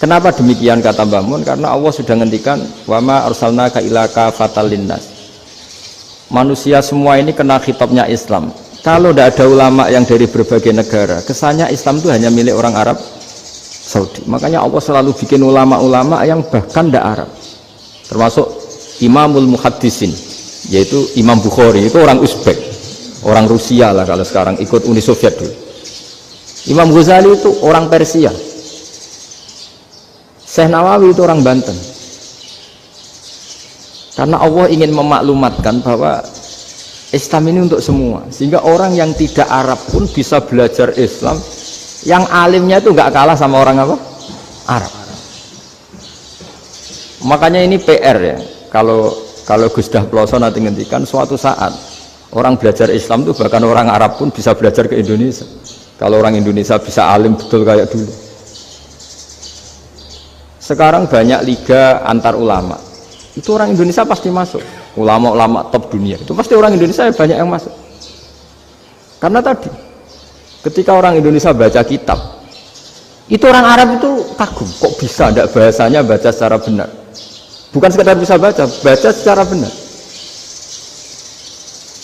Kenapa demikian kata Mbah Mun? Karena Allah sudah ngendikan wama arsalnaka illa kafatal linnas. Manusia semua ini kena khitabnya Islam. Kalau tidak ada ulama yang dari berbagai negara, kesannya Islam itu hanya milik orang Arab Saudi. Makanya Allah selalu bikin ulama-ulama yang bahkan tidak Arab. Termasuk Imamul Muhaddisin, yaitu Imam Bukhari itu orang Uzbek, orang Rusia lah kalau sekarang, ikut Uni Soviet dulu. Imam Ghazali itu orang Persia. Syekh Nawawi itu orang Banten. Karena Allah ingin memaklumatkan bahwa Islam ini untuk semua, sehingga orang yang tidak Arab pun bisa belajar Islam, yang alimnya itu nggak kalah sama orang apa? Arab. Makanya ini PR ya. Kalau Gus Dah Ploso nanti ngendikan suatu saat orang belajar Islam itu bahkan orang Arab pun bisa belajar ke Indonesia. Kalau orang Indonesia bisa alim betul kayak dulu. Sekarang banyak liga antar ulama. Itu orang Indonesia pasti masuk. Ulama-ulama top dunia. Itu pasti orang Indonesia banyak yang masuk. Karena tadi, ketika orang Indonesia baca kitab, itu orang Arab itu kagum. Kok bisa tidak bahasanya baca secara benar? Bukan sekedar bisa baca secara benar.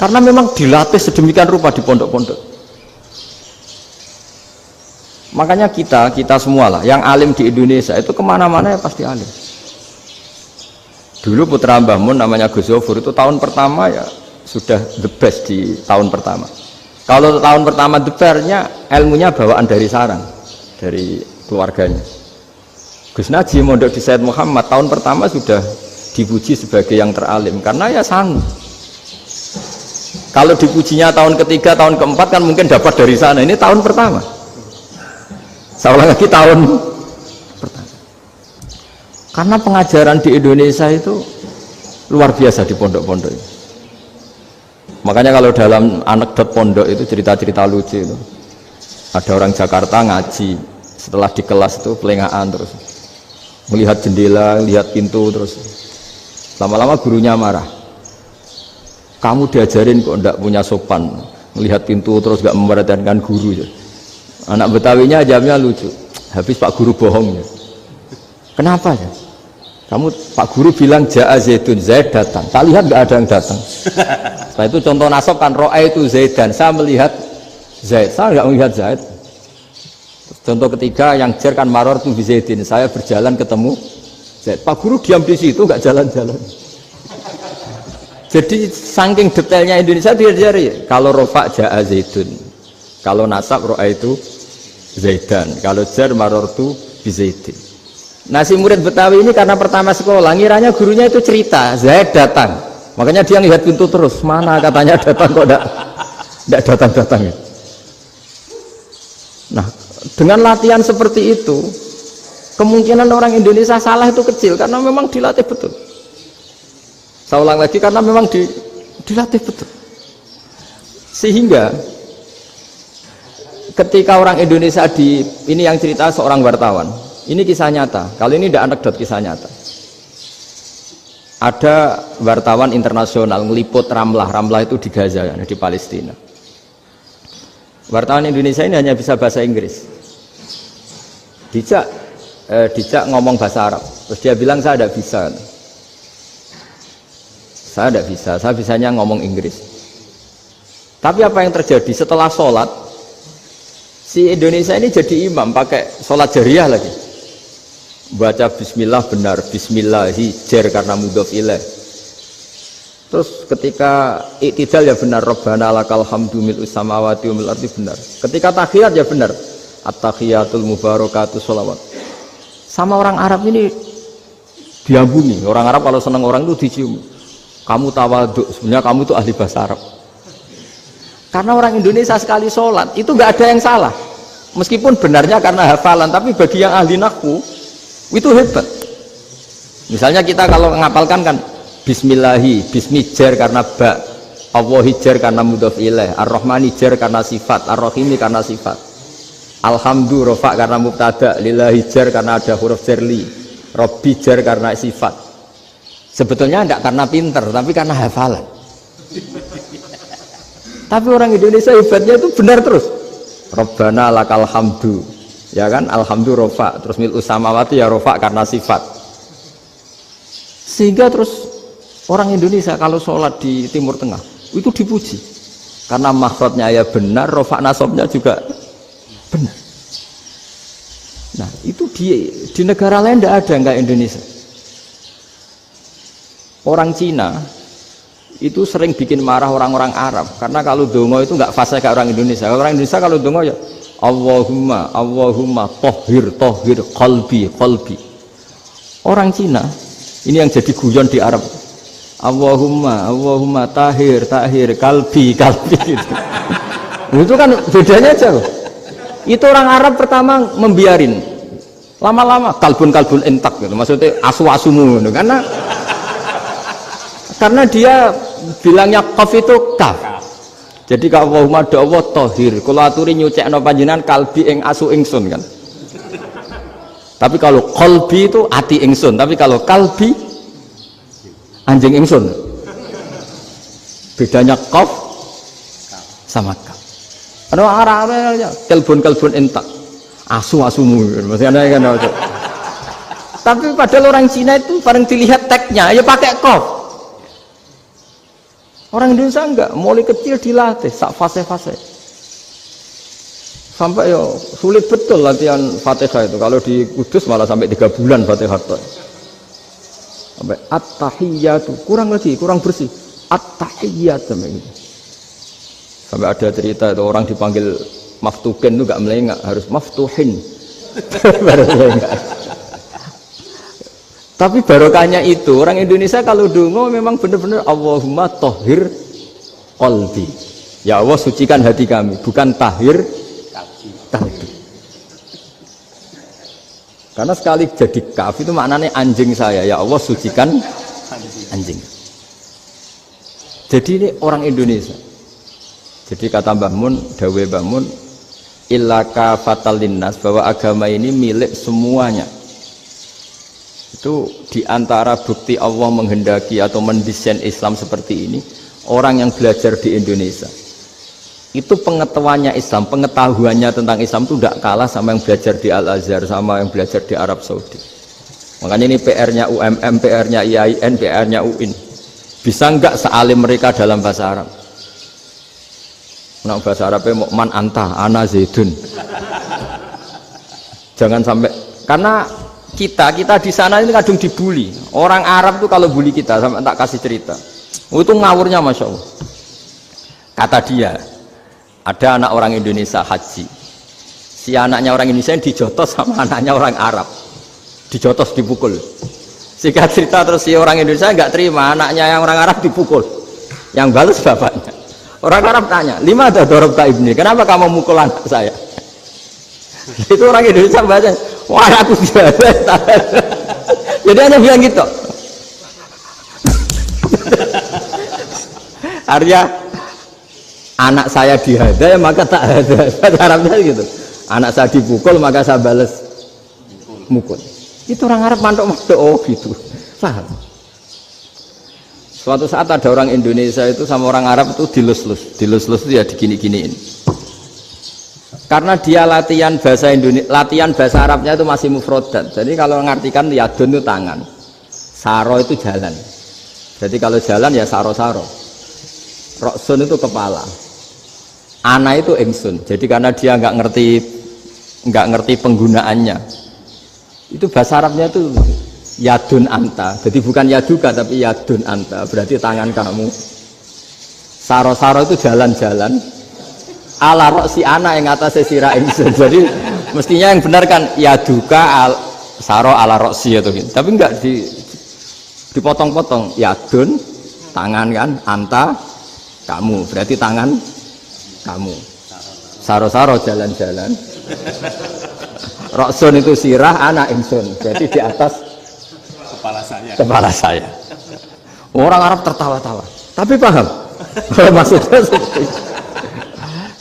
Karena memang dilatih sedemikian rupa di pondok-pondok. Makanya kita semua lah yang alim di Indonesia itu kemana-mana ya pasti alim. Dulu putra Mbah Mun namanya Gus Zofur itu tahun pertama ya sudah the best di tahun pertama. Kalau tahun pertama the best-nya ilmunya bawaan dari sarang, dari keluarganya. Gus Najim mondok di Said Muhammad tahun pertama sudah dipuji sebagai yang teralim karena ya sanggup. Kalau dipujinya tahun ketiga, tahun keempat kan mungkin dapat dari sana. Ini tahun pertama. Saya ulang lagi tahun pertama. Karena pengajaran di Indonesia itu luar biasa di pondok-pondok. Makanya kalau dalam anekdot pondok itu cerita-cerita lucu itu. Ada orang Jakarta ngaji, setelah di kelas itu pelengahan terus. Melihat jendela, lihat pintu terus. Lama-lama gurunya marah. Kamu diajarin kok ndak punya sopan, melihat pintu terus gak memperhatikan guru. Anak Betawinya jawabnya lucu. Habis Pak Guru bohong ya. Kenapa ya? Kamu Pak Guru bilang Ja'a Zaidun, Zaid datang. Tak lihat gak ada yang datang. Setelah itu contoh nasab kan ro'a itu Zaidan. Saya melihat Zaid, saya nggak melihat Zaid. Contoh ketiga yang jer kan maror tuh Zaidin, saya berjalan ketemu Zaid. Pak Guru diam di situ nggak jalan-jalan. Jadi saking detailnya Indonesia dia jari. Kalau rofa Ja'a Zaidun, kalau nasab ro'a itu Zaidan, kalau jer maror tuh Zaidin. Nah si murid Betawi ini karena pertama sekolah, ngiranya gurunya itu cerita Zaid datang, makanya dia lihat pintu terus. Mana katanya datang kok tidak datang-datang ya. Nah, dengan latihan seperti itu, kemungkinan orang Indonesia salah itu kecil karena memang dilatih betul. Saya ulang lagi karena memang dilatih betul. Sehingga ketika orang Indonesia ini yang cerita seorang wartawan, ini kisah nyata. Kali ini tidak anekdot, kisah nyata. Ada wartawan internasional meliput Ramlah. Ramlah itu di Gaza, di Palestina. Wartawan Indonesia ini hanya bisa bahasa Inggris. Dijak ngomong bahasa Arab. Terus dia bilang saya tidak bisa. Saya tidak bisa, saya bisanya ngomong Inggris. Tapi apa yang terjadi setelah sholat, si Indonesia ini jadi imam pakai sholat jariyah lagi. Baca bismillah benar, bismillahi jer karena mudhof ilaih. Terus ketika iktidal ya benar, Rabbana lakal hamdu mil'us samawati wa mil'ardi benar. Ketika tahiyat ya benar, at-tahiyatul mubarakatuh sholawat. Sama orang Arab ini diambungi. Orang Arab kalau senang orang itu dicium. Kamu tawaduk, sebenarnya kamu itu ahli bahasa Arab. Karena orang Indonesia sekali sholat itu nggak ada yang salah. Meskipun benarnya karena hafalan, tapi bagi yang ahli nahwu itu hebat. Misalnya kita kalau ngapalkan kan bismillahi, bismi jar karena ba, Allahi jar karena mudhof ilaih, ar-rahmani jar karena sifat, ar-rahimi karena sifat, alhamdu rofa karena mubtada, lillahi jar karena ada huruf jarli, robbi jar karena sifat. Sebetulnya tidak karena pinter, tapi karena hafalan. Tapi orang Indonesia hebatnya itu benar terus. Rabbana lakal hamdu, ya kan, alhamdu rofa, terus mil'us samawati ya rofa karena sifat. Sehingga terus orang Indonesia kalau sholat di Timur Tengah itu dipuji karena makhrajnya ya benar, rofa nasabnya juga benar. Nah itu di negara lain tidak ada enggak Indonesia. Orang Cina itu sering bikin marah orang-orang Arab karena kalau dongo itu enggak fasih kayak orang Indonesia. Orang Indonesia kalau dongo ya Allahumma Allahumma tohir tohir qalbi qalbi. Orang Cina ini yang jadi guyon di Arab. Allahumma Allahumma tahir tahir kalbi kalbi gitu. Itu kan bedanya jauh. Itu orang Arab pertama membiarin, lama-lama kalbun kalbun entak gitu, maksudnya asu-asumu gitu. Karena dia bilangnya qaf itu kaf. Jadi kalau Allahumma do Allah tahir, kalau aturi nyucekno panjenengan kalbi ing asu ingsun kan. Tapi kalau qalbi itu ati ingsun, tapi kalau kalbi anjing ingsun. Bedanya qaf sama kaf. Ada arah-arahnya kalbun-kalbun entak. Asu-asumu maksudnya kan. Tapi padahal orang Cina itu paling dilihat tagnya ya pakai qaf. Orang Indonesia enggak, mulai kecil dilatih sak fase-fase. Sampai ya sulit betul latihan Fatihah itu. Kalau di Kudus malah sampai 3 bulan Fatihah itu. Sampai at-tahiyyatu, kurang lagi, kurang bersih. At-tahiyyat sampai gitu. Sampai ada cerita itu orang dipanggil maftuhin itu enggak melengak, harus maftuhin. Baru melengak. Tapi barokahnya itu orang Indonesia kalau dongo memang benar-benar Allahumma tohir qalbi. Ya Allah sucikan hati kami, bukan tahir kalbi. Karena sekali jadi kaf itu maknanya anjing saya, ya Allah sucikan anjing. Jadi ini orang Indonesia. Jadi kata Mbah Mun, dawe Mbah Mun, illa kafatal linnas, bahwa agama ini milik semuanya. Itu diantara bukti Allah menghendaki atau mendesain Islam seperti ini, orang yang belajar di Indonesia itu pengetahuannya Islam, pengetahuannya tentang Islam itu tidak kalah sama yang belajar di Al-Azhar, sama yang belajar di Arab Saudi. Makanya ini PR-nya UMM, PR-nya IAIN, PR-nya UIN. Bisa enggak sealim mereka dalam bahasa Arab? Nah, bahasa Arabnya mau man anta, ana zaidun. Jangan sampai, karena kita di sana ini kadang dibully. Orang Arab tuh kalau bully kita, sampai tak kasih cerita. Itu ngawurnya Masya Allah. Kata dia, ada anak orang Indonesia haji. Si anaknya orang Indonesia yang dijotos sama anaknya orang Arab. Dijotos, dipukul. Singkat cerita terus si orang Indonesia nggak terima, anaknya yang orang Arab dipukul. Yang balas bapaknya. Orang Arab tanya, lima ada dorong tak ibni, kenapa kamu mukul anak saya? Itu orang Indonesia baca, wah aku tidak. Jadi hanya bilang gitu. Artinya anak saya dihada maka tak ada. Arabnya gitu. Anak saya dipukul maka saya balas mukul. Itu orang Arab mantuk-mantuk, oh gitu. Paham? Suatu saat ada orang Indonesia itu sama orang Arab itu dilus-lus itu ya digini-giniin. Karena dia latihan bahasa Indonesia, latihan bahasa Arabnya itu masih mufrodat. Jadi kalau mengartikan yadun itu tangan, saro itu jalan. Jadi kalau jalan ya saro-saro. Roksun itu kepala. Ana itu ingsun. Jadi karena dia nggak ngerti penggunaannya. Itu bahasa Arabnya itu yadun anta. Jadi bukan yaduka tapi yadun anta. Berarti tangan kamu. Saro-saro itu jalan-jalan. Ala roksi ana yang atasnya sirah ingsun. Jadi mestinya yang benar kan yaduka saro ala roksi itu. Tapi enggak dipotong-potong. Yadun tangan kan, anta kamu. Berarti tangan kamu. Saro-saro jalan-jalan. Roksun itu sirah, anak ingsun. Jadi di atas kepala saya. Orang Arab tertawa-tawa. Tapi paham? Maksudnya seperti itu.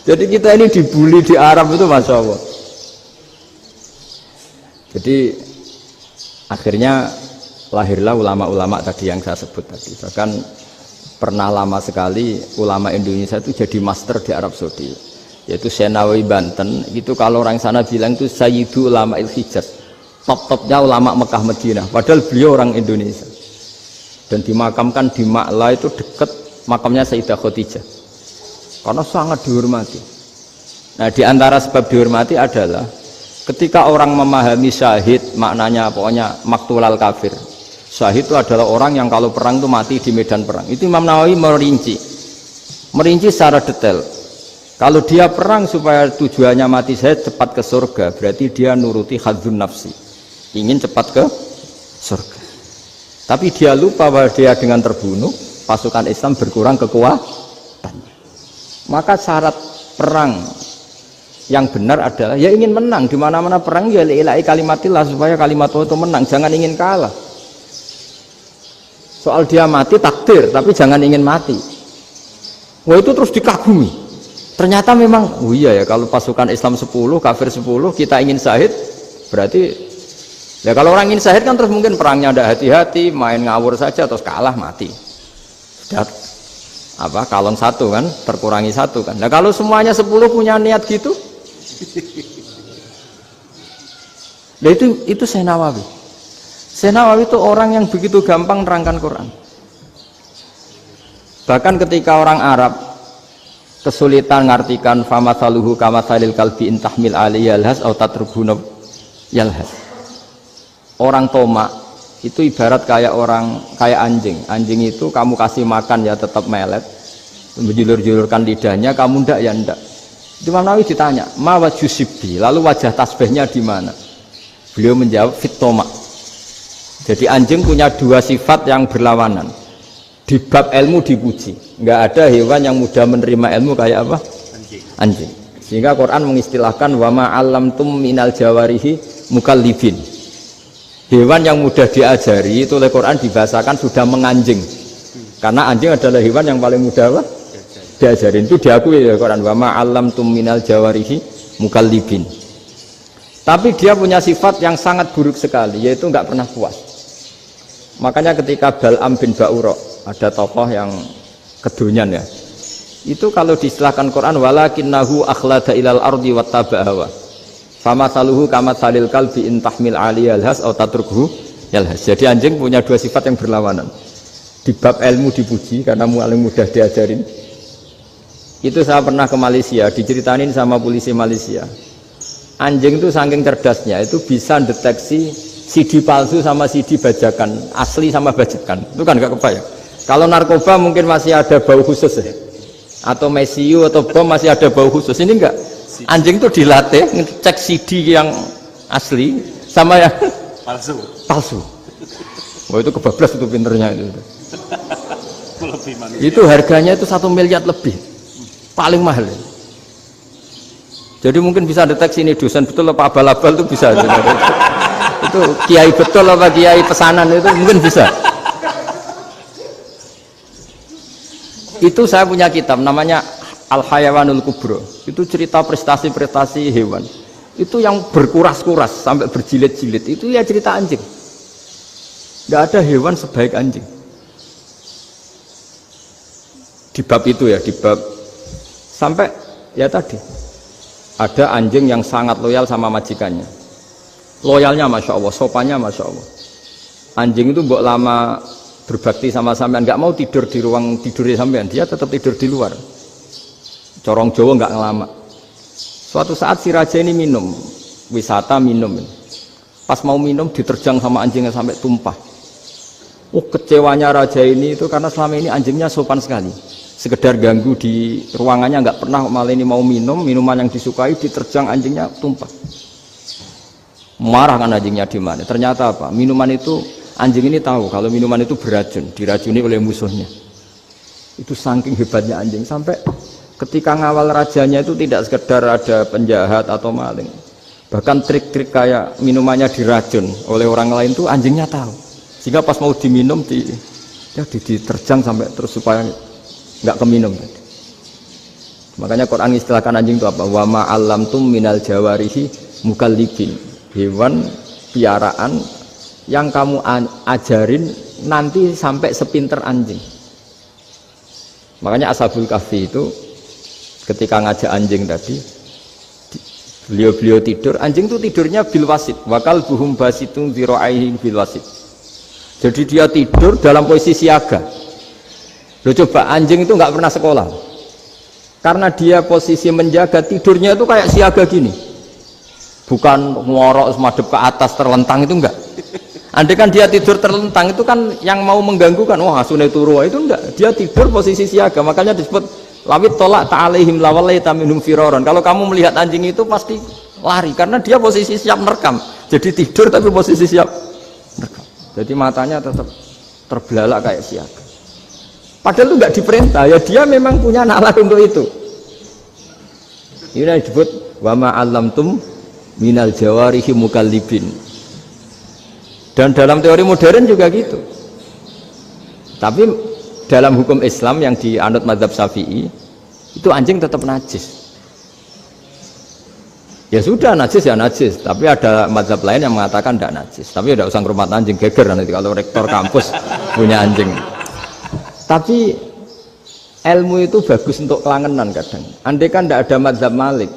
Jadi kita ini dibully di Arab itu Masya Allah. Jadi akhirnya lahirlah ulama-ulama tadi yang saya sebut tadi. Bahkan pernah lama sekali ulama Indonesia itu jadi master di Arab Saudi, yaitu Senawi Banten. Itu kalau orang sana bilang itu Sayyidu Ulama Il-Hijaz, top-topnya ulama Mekah Madinah. Padahal beliau orang Indonesia dan dimakamkan di Ma'la itu dekat makamnya Sayyidah Khadijah karena sangat dihormati. Nah, di antara sebab dihormati adalah ketika orang memahami syahid, maknanya pokoknya maktulal kafir. Syahid itu adalah orang yang kalau perang itu mati di medan perang. Itu Imam Nawawi merinci secara detail. Kalau dia perang supaya tujuannya mati syahid cepat ke surga, berarti dia nuruti hadzun nafsi, ingin cepat ke surga. Tapi dia lupa bahwa dia dengan terbunuh pasukan Islam berkurang kekuatan. Maka syarat perang yang benar adalah ya ingin menang. Di mana-mana perang ya lillahi kalimatillah, supaya kalimat Allah itu menang, jangan ingin kalah. Soal dia mati takdir, tapi jangan ingin mati. Wah, itu terus dikagumi. Ternyata memang, oh iya ya, kalau pasukan Islam 10, kafir 10, kita ingin syahid, berarti ya kalau orang ingin syahid kan terus mungkin perangnya ada hati-hati, main ngawur saja terus kalah mati. Sudah apa kalon satu kan, terkurangi satu kan. Nah kalau semuanya 10 punya niat gitu, nah itu Senawawi. Senawawi itu orang yang begitu gampang nerangkan Quran. Bahkan ketika orang Arab kesulitan ngartikan famathaluhu kamathalil kalbi intahmil alaihi yalhas atau tatrubuna yalhas. Orang tomak itu ibarat kayak anjing. Anjing itu kamu kasih makan ya tetap melet, menjulur-julurkan lidahnya, kamu ndak ya ndak. Imam Nawawi ditanya, ma wajusibbi, lalu wajah tasbihnya di mana? Beliau menjawab fitoma. Jadi anjing punya dua sifat yang berlawanan. Di bab ilmu dipuji, nggak ada hewan yang mudah menerima ilmu kayak apa? Anjing. Sehingga Quran mengistilahkan wa ma 'allamtum minal jawarihi mukallibin. Hewan yang mudah diajari itu oleh Quran dibahasakan sudah menganjing. Karena anjing adalah hewan yang paling mudah apa? Diajarin. Itu diakui oleh Quran. Wa ma 'allamtum minal jawarihi mukallibin. Tapi dia punya sifat yang sangat buruk sekali, yaitu enggak pernah puas. Makanya ketika Bal'am bin Ba'ura, ada tokoh yang kedonyan ya. Itu kalau diistilahkan Quran walakinnahu akhlada ilal ardi wattaba'a hawa. Famathaluhu kamathalil kalbi in tahmil 'alaihi yalhas aw tatrukhu yalhas. Jadi anjing punya dua sifat yang berlawanan. Di bab ilmu dipuji karena paling mudah diajarin. Itu saya pernah ke Malaysia, diceritain sama polisi Malaysia. Anjing itu saking cerdasnya itu bisa deteksi CD palsu sama CD bajakan, asli sama bajakan. Itu kan gak kebayang. Kalau narkoba mungkin masih ada bau khusus ya. Atau mesiu atau bom masih ada bau khusus. Ini enggak. Anjing itu dilatih ngecek CD yang asli sama yang palsu. Wah itu kebablas itu pinternya itu. Itu harganya itu 1 miliar lebih, paling mahal. Jadi mungkin bisa deteksi ini dosen betul apa abal-abal itu bisa. Itu kiai betul apa kiai pesanan itu mungkin bisa. Itu saya punya kitab namanya Al-Hayawanul Kubro. Itu cerita prestasi-prestasi hewan. Itu yang berkuras-kuras sampai berjilid-jilid. Itu ya cerita anjing. Tidak ada hewan sebaik anjing. Di bab itu ya, di bab sampai ya tadi ada anjing yang sangat loyal sama majikannya. Loyalnya Masya Allah, sopannya Masya Allah. Anjing itu mbok lama berbakti sama sampean, nggak mau tidur di ruang tidurnya sampean, dia tetap tidur di luar. Corong Jawa nggak ngelama. Suatu saat si raja ini minum, wisata minum. Pas mau minum diterjang sama anjingnya sampai tumpah. Kecewanya raja ini itu karena selama ini anjingnya sopan sekali. Sekedar ganggu di ruangannya nggak pernah, malah ini mau minum minuman yang disukai diterjang anjingnya tumpah. Marah kan anjingnya di mana? Ternyata apa? Minuman itu anjing ini tahu kalau minuman itu beracun, diracuni oleh musuhnya. Itu saking hebatnya anjing sampai ketika ngawal rajanya itu tidak sekedar ada penjahat atau maling, bahkan trik-trik kayak minumannya diracun oleh orang lain itu anjingnya tahu, sehingga pas mau diminum diterjang sampai terus supaya nggak keminum. Makanya Quran istilahkan anjing itu apa? Wa ma 'allamtum minal jawarihi mukallibin, hewan piaraan yang kamu ajarin nanti sampai sepinter anjing. Makanya Ashabul Kahfi itu ketika ngajak anjing tadi, beliau tidur, anjing itu tidurnya bil wasit, wakal buhum basitun dzira'aihi bil wasit. Jadi dia tidur dalam posisi siaga. Loh coba, anjing itu nggak pernah sekolah, karena dia posisi menjaga, tidurnya itu kayak siaga gini, bukan ngorok semadep ke atas terlentang, itu enggak. Andai kan dia tidur terlentang itu kan yang mau mengganggu kan, wah sunai turu, itu enggak, dia tidur posisi siaga. Makanya disebut lawit tolak ta'alaihim lawalaita minhum firaron. Kalau kamu melihat anjing itu pasti lari karena dia posisi siap merekam. Jadi tidur tapi posisi siap merekam. Jadi matanya tetap terbelalak kayak siaga. Padahal itu enggak diperintah, ya dia memang punya nalar untuk itu. Ini disebut wa ma 'allamtum minal jawarihi mukallibin. Dan dalam teori modern juga gitu. Tapi dalam hukum Islam yang dianut mazhab Syafi'i itu anjing tetap najis. Ya sudah najis ya najis, tapi ada mazhab lain yang mengatakan tidak najis. Tapi tidak usah ngurmat anjing, geger nanti kalau rektor kampus punya anjing. Tapi ilmu itu bagus untuk kelangenan kadang. Andai kan tidak ada mazhab Malik,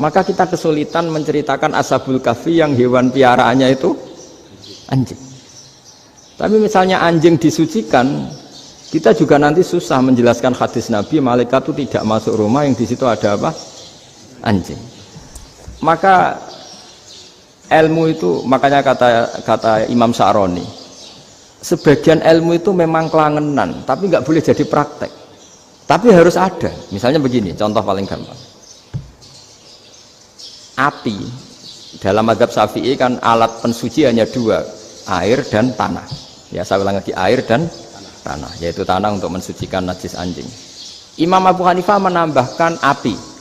maka kita kesulitan menceritakan Ashabul Kahfi yang hewan piaraannya itu anjing. Tapi misalnya anjing disucikan, kita juga nanti susah menjelaskan hadis Nabi malaikat itu tidak masuk rumah yang di situ ada apa? Anjing. Maka ilmu itu, makanya kata Imam Sa'roni, sebagian ilmu itu memang kelangenan, tapi nggak boleh jadi praktek. Tapi harus ada. Misalnya begini, contoh paling gampang. Api dalam mazhab Syafi'i kan alat pensuci hanya dua, air dan tanah. Ya saya ulang lagi, air dan tanah, yaitu tanah untuk mensucikan najis anjing. Imam Abu Hanifah menambahkan api.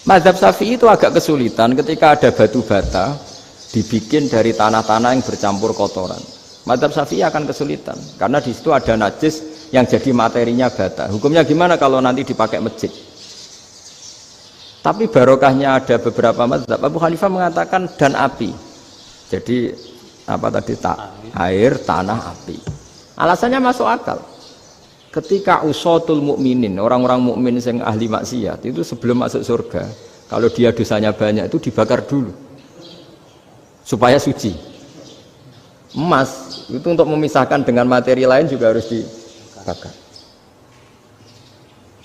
Mazhab Syafi'i itu agak kesulitan ketika ada batu bata dibikin dari tanah-tanah yang bercampur kotoran. Madzhab Syafi'i akan kesulitan karena di situ ada najis yang jadi materinya bata. Hukumnya gimana kalau nanti dipakai masjid? Tapi barokahnya ada beberapa mazhab. Abu Hanifah mengatakan dan api. Jadi apa tadi air, tanah, api. Alasannya masuk akal. Ketika usatul mukminin, orang-orang mukmin yang ahli maksiat itu sebelum masuk surga, kalau dia dosanya banyak itu dibakar dulu supaya suci. Emas itu untuk memisahkan dengan materi lain juga harus dibakar.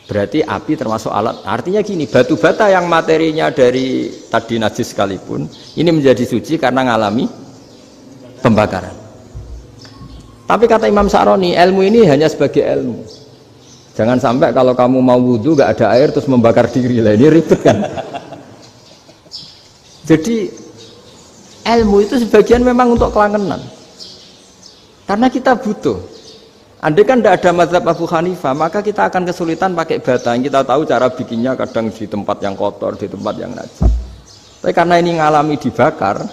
Berarti api termasuk alat. Artinya gini, batu bata yang materinya dari tadi najis sekalipun ini menjadi suci karena mengalami pembakaran. Tapi kata Imam Sa'roni, ilmu ini hanya sebagai ilmu. Jangan sampai kalau kamu mau wudhu gak ada air terus membakar diri lah, ini ribet kan. Jadi ilmu itu sebagian memang untuk kelangenan. Karena kita butuh. Andai kan tidak ada mazhab Abu Hanifah, maka kita akan kesulitan pakai bata. Kita tahu cara bikinnya kadang di tempat yang kotor, di tempat yang najis. Tapi karena ini ngalami dibakar,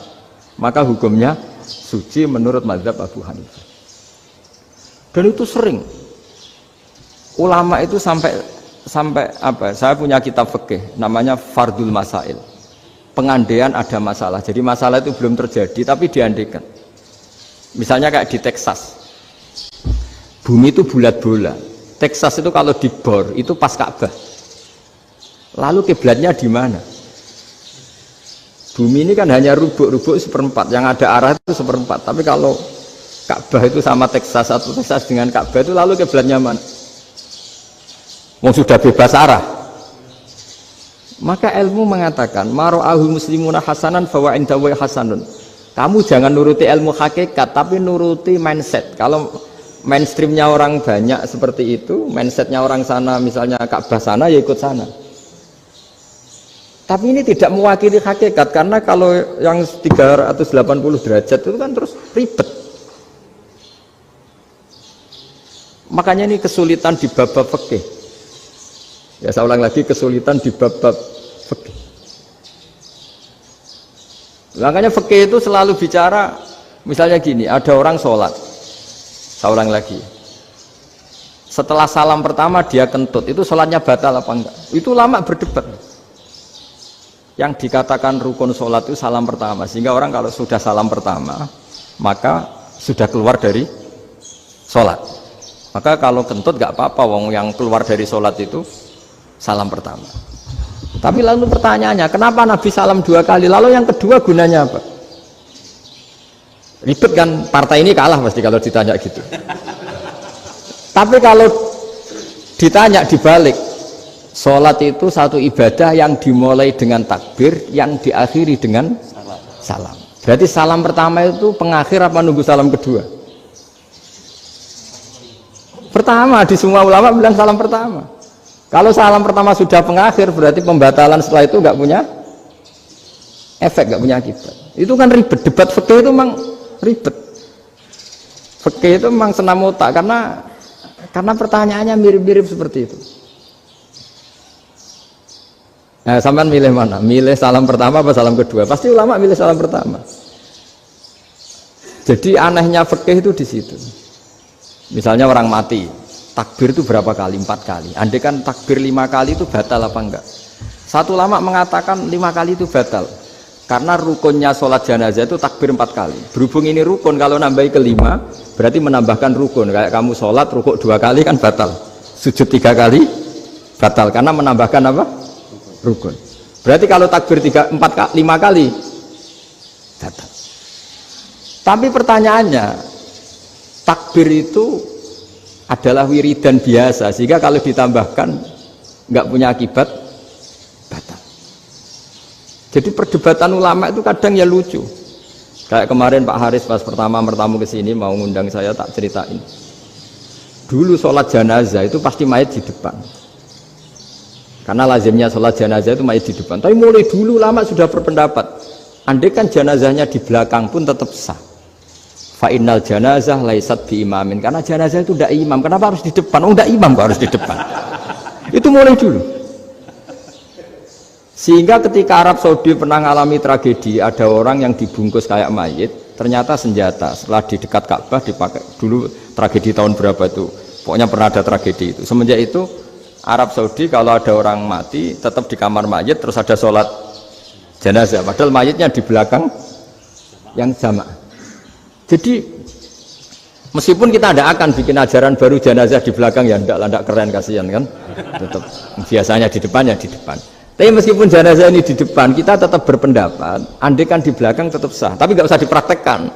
maka hukumnya suci menurut mazhab Abu Hanifah. Dan itu sering ulama itu sampai apa? Saya punya kitab fikih namanya Fardul Masail. Pengandaian ada masalah. Jadi masalah itu belum terjadi tapi diandaikan. Misalnya kayak di Texas. Bumi itu bulat-bulat. Texas itu kalau dibor itu pas Ka'bah. Lalu kiblatnya di mana? Bumi ini kan hanya rubuk-rubuk seperempat. Yang ada arah itu seperempat. Tapi kalau Ka'bah itu sama Texas, atau Texas dengan Ka'bah itu lalu kiblatnya mana? Mau sudah bebas arah. Maka ilmu mengatakan mara'ahul muslimuna hasanan fawa indahu hasanun. Kamu jangan nuruti ilmu hakikat tapi nuruti mindset. Kalau mainstreamnya orang banyak seperti itu, mindsetnya orang sana misalnya Ka'bah sana ya ikut sana. Tapi ini tidak mewakili hakikat karena kalau yang 380 derajat itu kan terus ribet. Makanya ini kesulitan di bab-bab fikih. Ya saya ulang lagi, kesulitan di bab-bab fikih. Makanya fikih itu selalu bicara, misalnya gini, ada orang sholat. Saya ulang lagi. Setelah salam pertama dia kentut, itu sholatnya batal apa enggak? Itu lama berdebat. Yang dikatakan rukun sholat itu salam pertama, sehingga orang kalau sudah salam pertama, maka sudah keluar dari sholat. Maka kalau kentut gak apa-apa, wong yang keluar dari sholat itu salam pertama. Tapi lalu pertanyaannya, kenapa Nabi salam 2 kali? Lalu yang kedua gunanya apa? Ribet kan, partai ini kalah pasti kalau ditanya gitu. Tapi kalau ditanya dibalik, sholat itu satu ibadah yang dimulai dengan takbir, yang diakhiri dengan salam. Berarti salam pertama itu pengakhir apa nunggu salam kedua? Pertama, di semua ulama bilang salam pertama. Kalau salam pertama sudah pengakhir berarti pembatalan setelah itu nggak punya efek, nggak punya akibat. Itu kan ribet. Debat fikih itu memang ribet. Fikih itu memang senam otak karena pertanyaannya mirip-mirip seperti itu. Nah, sampean milih mana? Milih salam pertama apa salam kedua? Pasti ulama milih salam pertama. Jadi anehnya fikih itu di situ. Misalnya orang mati, takbir itu berapa kali? 4 kali. Andai kan takbir 5 kali itu batal apa enggak? Satu ulama mengatakan 5 kali itu batal. Karena rukunnya sholat jenazah itu takbir 4 kali. Berhubung ini rukun, kalau nambahi ke 5, berarti menambahkan rukun. Kayak kamu sholat, rukuk 2 kali kan batal. Sujud 3 kali, batal. Karena menambahkan apa? Rukun. Berarti kalau takbir 5 kali, batal. Tapi pertanyaannya, takbir itu adalah wiridan biasa, sehingga kalau ditambahkan nggak punya akibat, batal. Jadi perdebatan ulama itu kadang ya lucu. Kayak kemarin Pak Haris pas pertama bertamu ke sini mau ngundang saya, tak ceritain. Dulu sholat jenazah itu pasti mayat di depan. Karena lazimnya sholat jenazah itu mayat di depan. Tapi mulai dulu ulama sudah berpendapat, andai kan jenazahnya di belakang pun tetap sah. Fa'innal janazah laisat bi imamin, karena jenazah itu tidak imam. Kenapa harus di depan? Oh, tidak imam kok harus di depan. Itu mulai dulu. Sehingga ketika Arab Saudi pernah mengalami tragedi, ada orang yang dibungkus kayak mayit, ternyata senjata. Setelah di dekat Ka'bah dipakai dulu, tragedi tahun berapa itu? Pokoknya pernah ada tragedi itu. Semenjak itu Arab Saudi kalau ada orang mati tetap di kamar mayit, terus ada sholat jenazah. Padahal mayitnya di belakang yang jamaah. Jadi meskipun kita tidak akan bikin ajaran baru jenazah di belakang, ya tidak keren, kasihan kan. Tetap biasanya di depan, ya di depan. Tapi meskipun jenazah ini di depan, kita tetap berpendapat, andai kan di belakang tetap sah, tapi nggak usah dipraktekkan.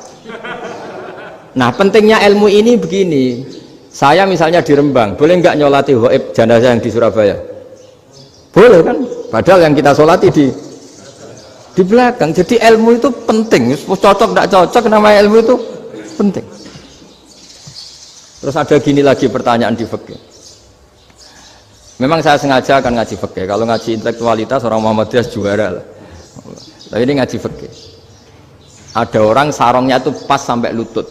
Nah, pentingnya ilmu ini begini, saya misalnya di Rembang, boleh nggak nyolati ghaib jenazah yang di Surabaya? Boleh kan? Padahal yang kita solati di belakang. Jadi ilmu itu penting, cocok nggak cocok, nama ilmu itu penting. Terus ada gini lagi pertanyaan di fikih. Memang saya sengaja akan ngaji fikih. Kalau ngaji intelektualitas orang Muhammadiyah juara lah. Tapi ini ngaji fikih. Ada orang sarongnya itu pas sampai lutut.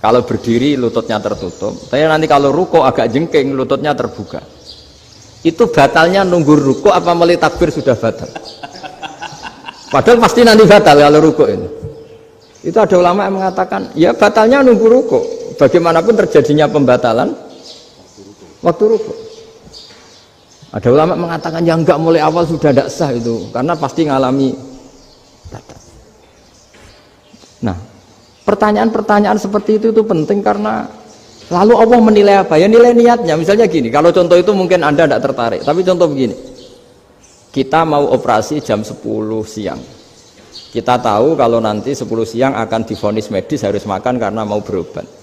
Kalau berdiri lututnya tertutup. Tapi nanti kalau ruko agak jengking lututnya terbuka. Itu batalnya nunggu ruko apa mulai takbir sudah batal? Padahal pasti nanti batal kalau ruko ini. Itu ada ulama yang mengatakan, ya batalnya nunggu ruko. Bagaimanapun terjadinya pembatalan waktu ruko. Ada ulama mengatakan yang enggak mulai awal sudah tidak sah itu, karena pasti ngalami batal. Nah, pertanyaan-pertanyaan seperti itu penting karena lalu Allah menilai apa? Ya nilai niatnya. Misalnya gini, kalau contoh itu mungkin Anda tidak tertarik, tapi contoh begini. Kita mau operasi jam 10 siang. Kita tahu kalau nanti 10 siang akan divonis medis harus makan karena mau berobat.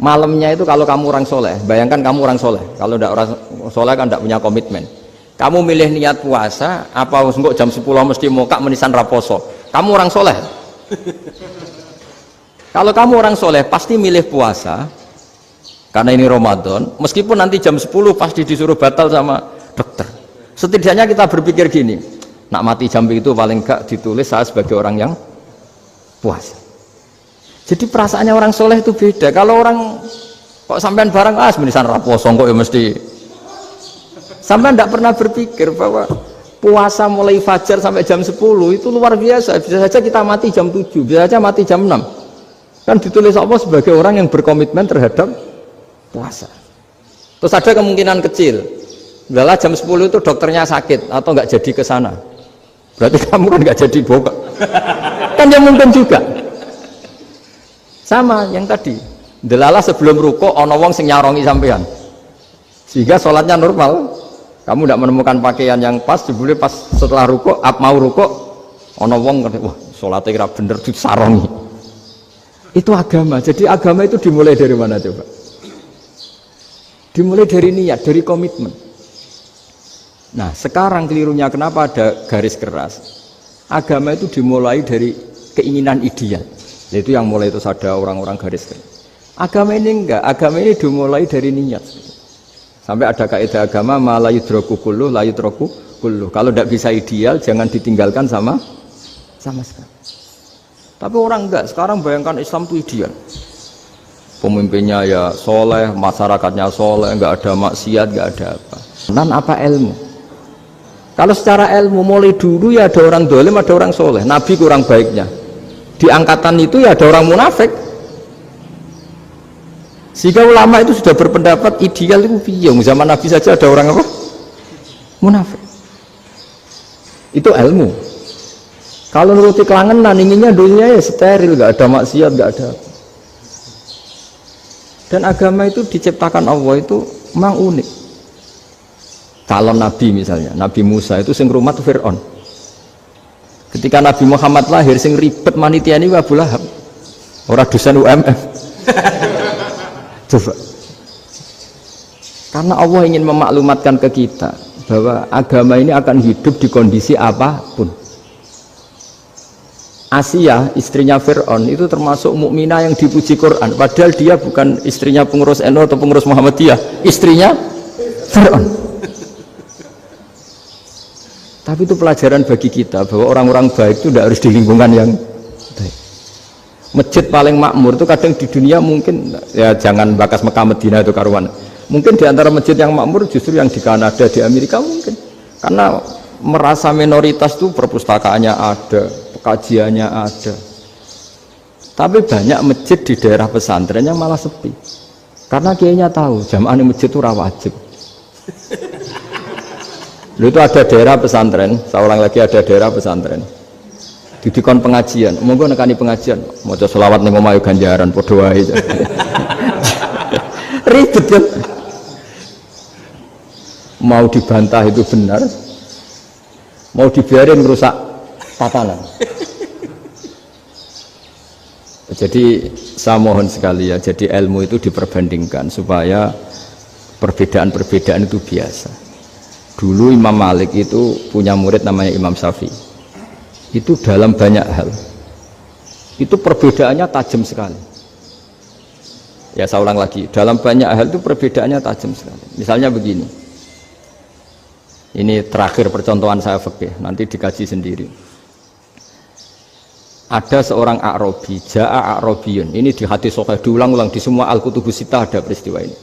Malamnya itu kalau kamu orang soleh, bayangkan kamu orang soleh. Kalau tidak orang soleh kan tidak punya komitmen. Kamu milih niat puasa, apa enggak jam 10 mesti mokak menisan raposo. Kamu orang soleh. Kalau kamu orang soleh pasti milih puasa, karena ini Ramadan. Meskipun nanti jam 10 pasti disuruh batal sama dokter. Setidaknya kita berpikir gini, nak mati jam itu paling enggak ditulis saya sebagai orang yang puasa. Jadi perasaannya orang soleh itu beda. Kalau orang kok sampean barang menisan raposo kok ya mesti. Sampean tidak pernah berpikir bahwa puasa mulai fajar sampai jam 10 itu luar biasa. Bisa saja kita mati jam 7, bisa saja mati jam 6. Kan ditulis Allah sebagai orang yang berkomitmen terhadap puasa. Terus ada kemungkinan kecil, adalah jam 10 itu dokternya sakit atau nggak jadi ke sana. Berarti kamu kan nggak jadi boga. Kan ya mungkin juga. Sama yang tadi, delalah sebelum ruko ono wong sing nyarongi sampean, sehingga sholatnya normal. Kamu tidak menemukan pakaian yang pas, jebule pas setelah ruko, mau ruko, ono wong wah sholatnya kira bener disarongi. Itu agama. Jadi agama itu dimulai dari mana coba? Dimulai dari niat, dari komitmen. Nah sekarang kelirunya kenapa ada garis keras? Agama itu dimulai dari keinginan ideal. Itu yang mulai itu ada orang-orang garis keras. Agama ini enggak, agama ini dimulai dari niat. Sampai ada kaidah agama la yudraku kullu la yudraku kullu. Kalau tidak bisa ideal jangan ditinggalkan sama sekali. Tapi orang enggak, sekarang bayangkan Islam itu ideal. Pemimpinnya ya soleh, masyarakatnya soleh, enggak ada maksiat, enggak ada apa. Dan apa ilmu? Kalau secara ilmu mulai dulu ya ada orang dolim, ada orang soleh. Nabi kurang baiknya. Di angkatan itu ya ada orang munafik. Sehingga ulama itu sudah berpendapat ideal itu piye, zaman Nabi saja ada orang apa? Munafik. Itu ilmu. Kalau nuruti kelangenan inginnya dunia ya steril, gak ada maksiat, gak ada apa. Dan agama itu diciptakan Allah itu memang unik. Calon Nabi misalnya, Nabi Musa itu sing rumat Fir'aun. Ketika Nabi Muhammad lahir sing ribet manitia ini Abu Lahab. Orang dosen UMM. Coba. Karena Allah ingin memaklumatkan ke kita bahwa agama ini akan hidup di kondisi apapun. Asia, istrinya Fir'aun itu termasuk mukminah yang dipuji Quran. Padahal dia bukan istrinya pengurus NU atau pengurus Muhammadiyah, istrinya Fir'aun. Tapi itu pelajaran bagi kita bahwa orang-orang baik itu tidak harus di lingkungan yang baik. Masjid paling makmur itu kadang di dunia mungkin ya jangan bakas Mekah Medina itu karuan. Mungkin di antara masjid yang makmur justru yang di Kanada, di Amerika mungkin. Karena merasa minoritas tuh perpustakaannya ada, kajiannya ada. Tapi banyak masjid di daerah pesantren yang malah sepi. Karena kiainya tahu jamaah di masjid itu wajib. Lalu itu ada daerah pesantren, saya ulang lagi ada daerah pesantren. Didikon pengajian, monggo nekani pengajian, maca selawat ning omahe ganjaran padha wae. Ribet kan? Mau dibantah itu benar, mau dibiarin merusak tatanan. Jadi saya mohon sekali ya, jadi ilmu itu diperbandingkan supaya perbedaan-perbedaan itu biasa. Dulu Imam Malik itu punya murid namanya Imam Syafi'i. Itu dalam banyak hal. Itu perbedaannya tajam sekali. Ya saya ulang lagi, dalam banyak hal itu perbedaannya tajam sekali. Misalnya begini. Ini terakhir percontohan saya fikih, nanti dikaji sendiri. Ada seorang A'rabi, Ja'a A'rabiyun. Ini di hadis sahih diulang-ulang di semua Al-Kutubus Sittah ada peristiwa ini.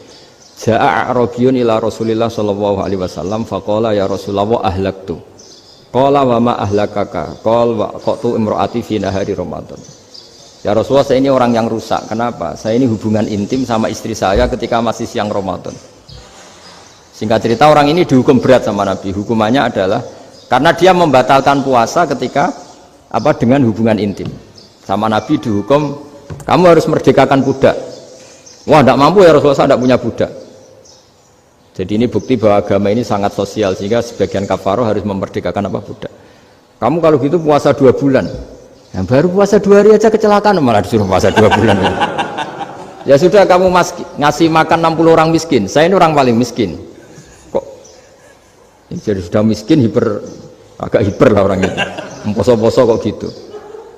Ja'a A'rabiyun ila Rasulillah sallallahu alaihi wasallam faqala ya Rasulullah ahlaktu. Qala wa ma ahlakaka? Qala wa qatu imraati fi nahari Ramadan. Ya Rasulullah, saya ini orang yang rusak. Kenapa? Saya ini hubungan intim sama istri saya ketika masih siang Ramadan. Singkat cerita orang ini dihukum berat sama Nabi. Hukumannya adalah karena dia membatalkan puasa ketika dengan hubungan intim. Sama Nabi dihukum, kamu harus merdekakan budak. Wah, tidak mampu ya Rasulullah, saya tidak punya budak. Jadi ini bukti bahwa agama ini sangat sosial sehingga sebagian kafaroh harus memerdekakan budak. Kamu kalau gitu puasa 2 bulan. Yang baru puasa 2 hari aja kecelakaan malah disuruh puasa 2 bulan. Ya sudah kamu ngasih makan 60 orang miskin. Saya ini orang paling miskin. Kok jadi sudah miskin agak hiper lah orang itu. Poso-poso kok gitu.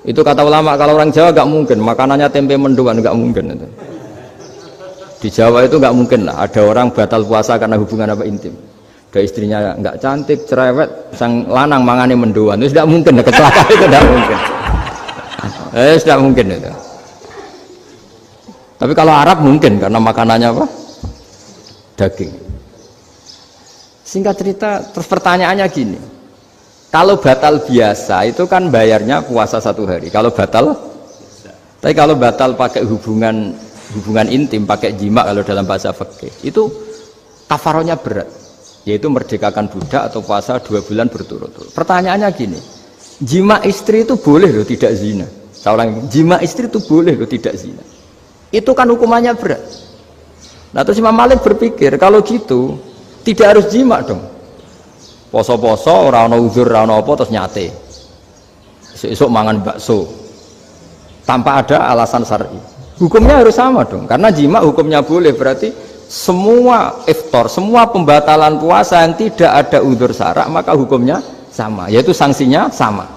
Itu kata ulama, kalau orang Jawa gak mungkin makanannya tempe mendoan, gak mungkin itu. Di Jawa itu nggak mungkin lah ada orang batal puasa karena hubungan intim. Ada istrinya nggak cantik, cerewet, sang lanang mangane mendoan, itu tidak mungkin, kecelakaan itu tidak mungkin. Tidak mungkin itu. Tapi kalau Arab mungkin karena makanannya daging. Singkat cerita, terus pertanyaannya gini, kalau batal biasa itu kan bayarnya puasa 1 hari. Kalau batal, tapi kalau batal pakai hubungan intim, pakai jima kalau dalam bahasa fikih itu kafarohnya berat, yaitu merdekakan budak atau puasa 2 bulan berturut-turut. Pertanyaannya gini, jima istri itu boleh loh tidak zina. Saya ulangi, jima istri itu boleh loh tidak zina. Itu kan hukumannya berat. Nah terus Imam Malik berpikir kalau gitu tidak harus jima dong. Poso-poso ora ana uzur, ora ana apa terus nyate. Esuk mangan bakso tanpa ada alasan syar'i. Hukumnya harus sama dong, karena jima hukumnya boleh, berarti semua iftar, semua pembatalan puasa yang tidak ada udzur syara' maka hukumnya sama, yaitu sanksinya sama.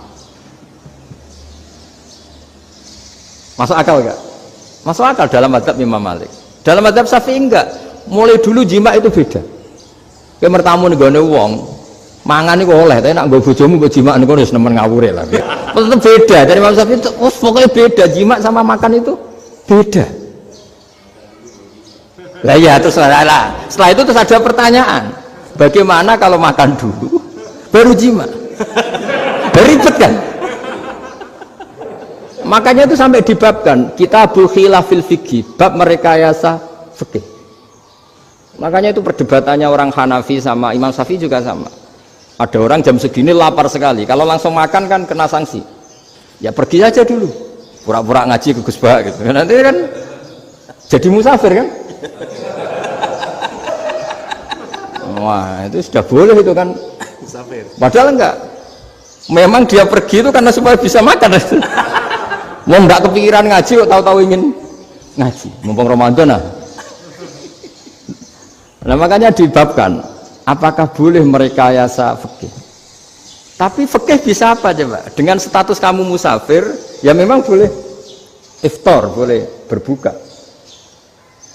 Masuk akal enggak? Masuk akal dalam mazhab Imam Malik. Dalam mazhab Syafi'i enggak. Mulai dulu jima itu beda. Kayak mertamu nih gone wong, mangan iku oleh, tapi nak nggo bojomu nggo jima niku wis nemen ngawure lah. Tetep beda. Dari Imam Syafi'i pokoknya beda, jima sama makan itu beda. Lah ya terus setelah itu terus ada pertanyaan, bagaimana kalau makan dulu baru jima? Ribet kan? Makanya itu sampai dibabkan Kitabul Khilafil Fiqhi, bab merekayasa fikih. Makanya itu perdebatannya orang Hanafi sama Imam Syafi'i juga sama. Ada orang jam segini lapar sekali, kalau langsung makan kan kena sanksi. Ya pergi aja dulu, pura-pura ngaji ke Gus Bah gitu. Nanti kan jadi musafir kan? Wah itu sudah boleh itu kan? Musafir. Padahal enggak. Memang dia pergi itu karena supaya bisa makan. Mau enggak kepikiran ngaji kok tahu-tahu ingin ngaji. Mumpung Ramadan nah. Nah makanya dibabkan. Apakah boleh merekayasa fikih? Tapi fikih bisa apa coba? Dengan status kamu musafir, ya memang boleh iftar, boleh berbuka.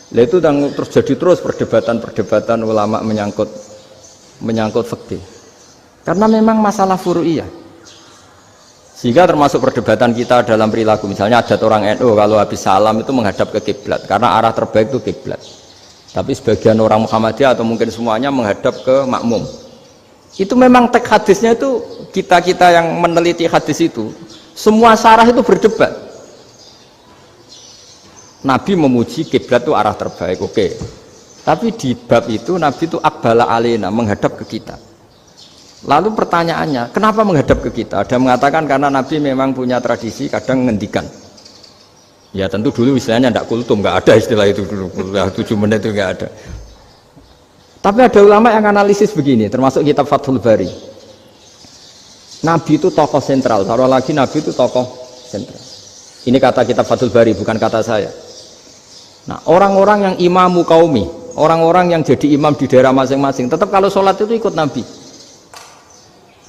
Nah itu terjadi terus perdebatan ulama menyangkut fikih. Karena memang masalah furu'iyah. Sehingga termasuk perdebatan kita dalam perilaku. Misalnya adat orang NU kalau habis salam itu menghadap ke kiblat, karena arah terbaik itu kiblat. Tapi sebagian orang Muhammadiyah atau mungkin semuanya menghadap ke makmum. Itu memang teks hadisnya itu kita yang meneliti hadis itu semua syarah itu berdebat. Nabi memuji kiblat itu arah terbaik, oke. Tapi di bab itu Nabi itu aqbala alaina, menghadap ke kita. Lalu pertanyaannya, kenapa menghadap ke kita? Ada mengatakan karena Nabi memang punya tradisi kadang ngendikan. Ya tentu dulu istilahnya tidak kultum, nggak ada istilah itu dulu, 7 menit itu nggak ada. Tapi ada ulama yang analisis begini, termasuk kitab Fathul Bari. Nabi itu tokoh sentral, taruh lagi Nabi itu tokoh sentral. Ini kata kitab Fathul Bari, bukan kata saya. Nah, orang-orang yang imamu qaumi, orang-orang yang jadi imam di daerah masing-masing, tetap kalau sholat itu ikut Nabi.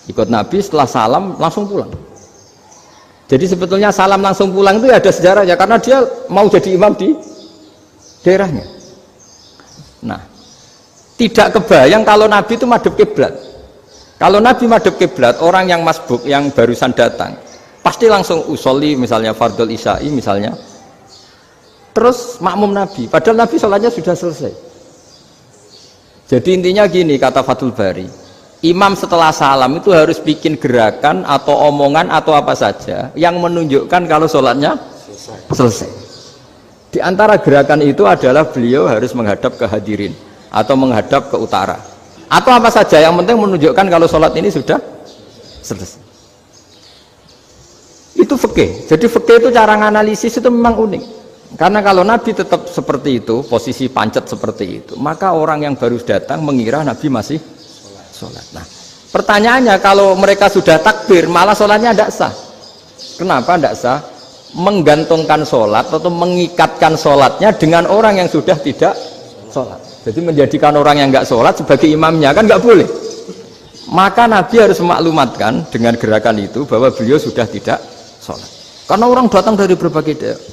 Ikut Nabi, setelah salam langsung pulang. Jadi sebetulnya salam langsung pulang itu ada sejarahnya, karena dia mau jadi imam di daerahnya. Nah, tidak kebayang kalau Nabi itu madhep kiblat. Kalau Nabi madhep kiblat, orang yang masbuk yang barusan datang pasti langsung usolli, misalnya fardhu isya'i misalnya, terus makmum Nabi, padahal Nabi sholatnya sudah selesai. Jadi intinya gini kata Fathul Bari, imam setelah salam itu harus bikin gerakan atau omongan atau apa saja yang menunjukkan kalau sholatnya selesai. Di antara gerakan itu adalah beliau harus menghadap ke hadirin atau menghadap ke utara atau apa saja yang penting menunjukkan kalau sholat ini sudah selesai. Itu fikih. Jadi fikih itu cara menganalisis itu memang unik, karena kalau Nabi tetap seperti itu, posisi pancet seperti itu, maka orang yang baru datang mengira Nabi masih sholat. Nah, pertanyaannya kalau mereka sudah takbir malah sholatnya tidak sah. Kenapa tidak sah? Menggantungkan sholat atau mengikatkan sholatnya dengan orang yang sudah tidak sholat. Jadi menjadikan orang yang nggak sholat sebagai imamnya, kan nggak boleh. Maka Nabi harus memaklumatkan dengan gerakan itu bahwa beliau sudah tidak sholat, karena orang datang dari berbagai daerah.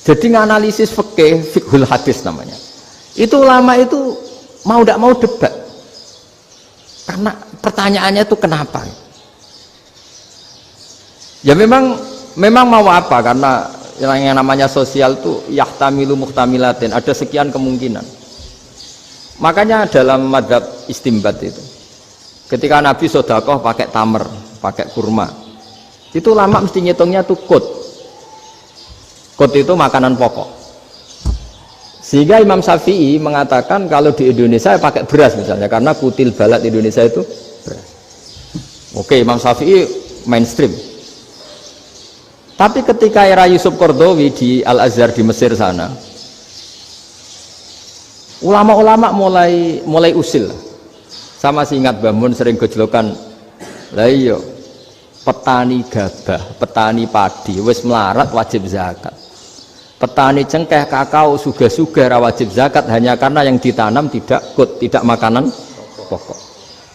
Jadi nganalisis fikih, fiqhul hadis namanya, itu ulama itu mau tidak mau debat, karena pertanyaannya itu kenapa. Ya memang mau apa, karena yang namanya sosial itu yahtamilu muhtamilatin, ada sekian kemungkinan. Makanya dalam madhab istimbat itu, ketika Nabi sodakoh pakai tamer, pakai kurma, itu lama mesti ngitungnya tuh kut itu makanan pokok. Sehingga Imam Syafi'i mengatakan kalau di Indonesia pakai beras misalnya, karena kutil balad Indonesia itu beras. Oke, Imam Syafi'i mainstream. Tapi ketika era Yusuf Qaradawi di Al-Azhar di Mesir sana, ulama-ulama mulai usil. Sama sih ingat Mbah Mun sering gejlokan, lah iya petani gabah, petani padi wis melarat wajib zakat. Petani cengkeh, kakao, suga-suga wajib zakat hanya karena yang ditanam tidak makanan pokok.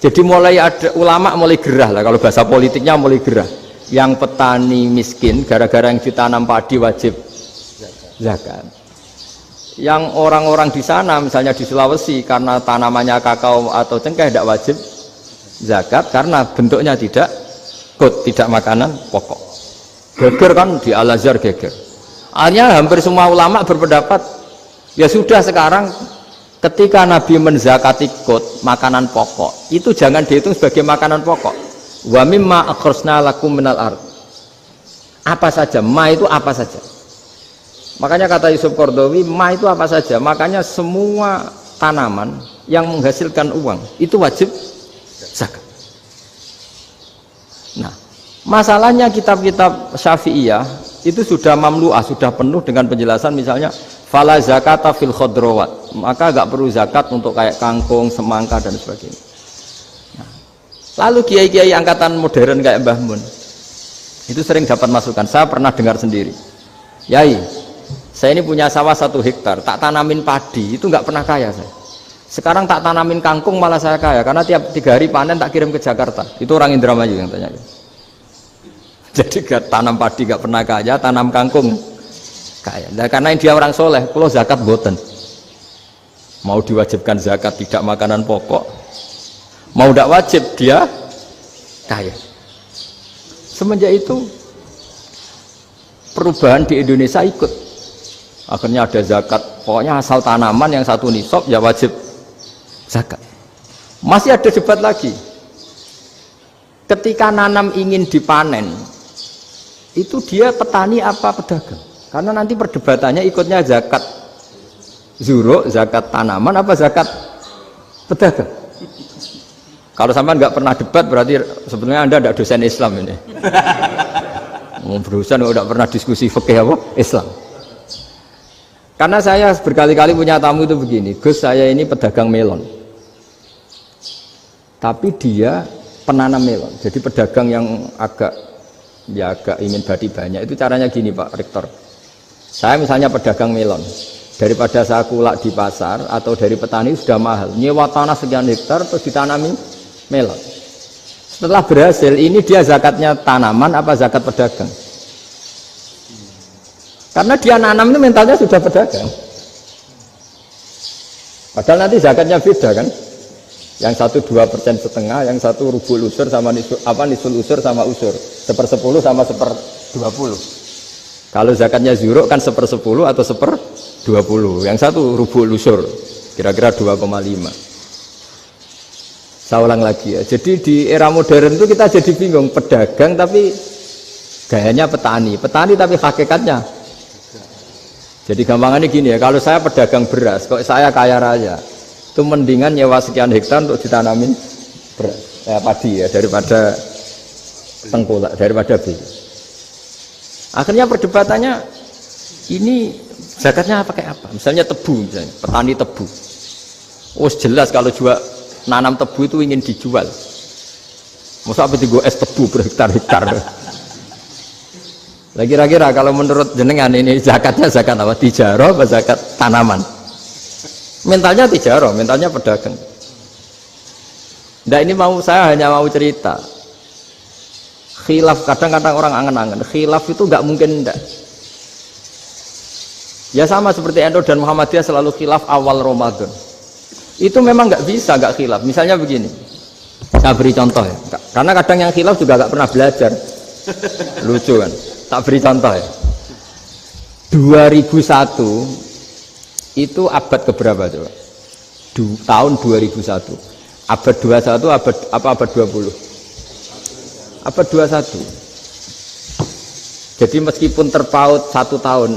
Jadi mulai ada ulama mulai gerah lah, kalau bahasa politiknya mulai gerah. Yang petani miskin gara-gara yang ditanam padi wajib zakat. Yang orang-orang di sana misalnya di Sulawesi karena tanamannya kakao atau cengkeh tidak wajib zakat karena bentuknya tidak makanan pokok. Geger kan di Al-Azhar geger. Akhirnya hampir semua ulama berpendapat ya sudah, sekarang ketika Nabi menzakati makanan pokok itu jangan dihitung sebagai makanan pokok. Wa mimma akhrajna lakum minal ard, apa saja, ma itu apa saja. Makanya kata Yusuf Qaradawi, ma itu apa saja, makanya semua tanaman yang menghasilkan uang itu wajib zakat. Nah, masalahnya kitab-kitab Syafi'iyah itu sudah mamlu'ah, sudah penuh dengan penjelasan misalnya fala zakata fil khadrawat, maka enggak perlu zakat untuk kayak kangkung, semangka dan sebagainya. Lalu kiai-kiai angkatan modern kayak Mbah Mun itu sering dapat masukan. Saya pernah dengar sendiri, Yai, saya ini punya sawah 1 hektar, tak tanamin padi, itu nggak pernah kaya saya. Sekarang tak tanamin kangkung malah saya kaya, karena tiap 3 hari panen tak kirim ke Jakarta. Itu orang Indramayu yang tanya. Jadi gak tanam padi nggak pernah kaya, tanam kangkung kaya. Nah, karena dia orang soleh, kalau zakat boten, mau diwajibkan zakat tidak makanan pokok, mau tidak wajib dia kaya. Semenjak itu perubahan di Indonesia ikut, akhirnya ada zakat, pokoknya asal tanaman yang 1 nisab ya wajib zakat. Masih ada debat lagi. Ketika nanam ingin dipanen, itu dia petani apa pedagang? Karena nanti perdebatannya ikutnya zakat zuro, zakat tanaman apa zakat pedagang. Kalau sampean nggak pernah debat berarti sebenarnya Anda tidak dosen Islam ini. Mau berusaha nggak pernah diskusi fikih apa Islam. Karena saya berkali-kali punya tamu itu begini, Gus saya ini pedagang melon, tapi dia penanam melon, jadi pedagang yang agak ingin badi banyak. Itu caranya gini Pak Rektor, saya misalnya pedagang melon, daripada saya kulak di pasar atau dari petani sudah mahal, nyewa tanah sekian hektar terus ditanami melon. Setelah berhasil, ini dia zakatnya tanaman apa zakat pedagang? Karena dia nanam itu mentalnya sudah pedagang. Padahal nanti zakatnya beda kan? Yang satu 2,5%, yang satu rubul usur sama nisul usur sama usur, 1/10 sama 1/20. Kalau zakatnya zuruk kan 1/10 atau 1/20. Yang satu rubul usur, kira-kira 2,5. Saya ulang lagi ya. Jadi di era modern itu kita jadi bingung, pedagang tapi gayanya petani tapi hakikatnya. Jadi gampangannya gini ya, kalau saya pedagang beras, kok saya kaya raya, itu mendingan nyewa sekian hektar untuk ditanamin beras, padi ya, daripada tengkulak, daripada beli. Akhirnya perdebatannya, ini zakatnya pakai apa? Misalnya tebu, misalnya petani tebu. Oh jelas kalau jual nanam tebu itu ingin dijual. Masa apa digo es tebu berhektar-hektar? Kira-kira kalau menurut jenengan ini zakatnya zakat apa? Tijarah apa zakat tanaman? Mentalnya tijarah, mentalnya pedagang. Nah ini saya hanya mau cerita. Khilaf, kadang-kadang orang angen-angen. Khilaf itu nggak mungkin enggak. Ya sama seperti NU dan Muhammadiyah selalu khilaf awal Ramadan. Itu memang nggak bisa nggak khilaf. Misalnya begini, saya beri contoh ya. Karena kadang yang khilaf juga nggak pernah belajar. Lucu kan? Tak beri contoh ya. 2001 itu abad keberapa coba? Tahun 2001. Abad 21 abad 20? Abad 21. Jadi meskipun terpaut 1 tahun,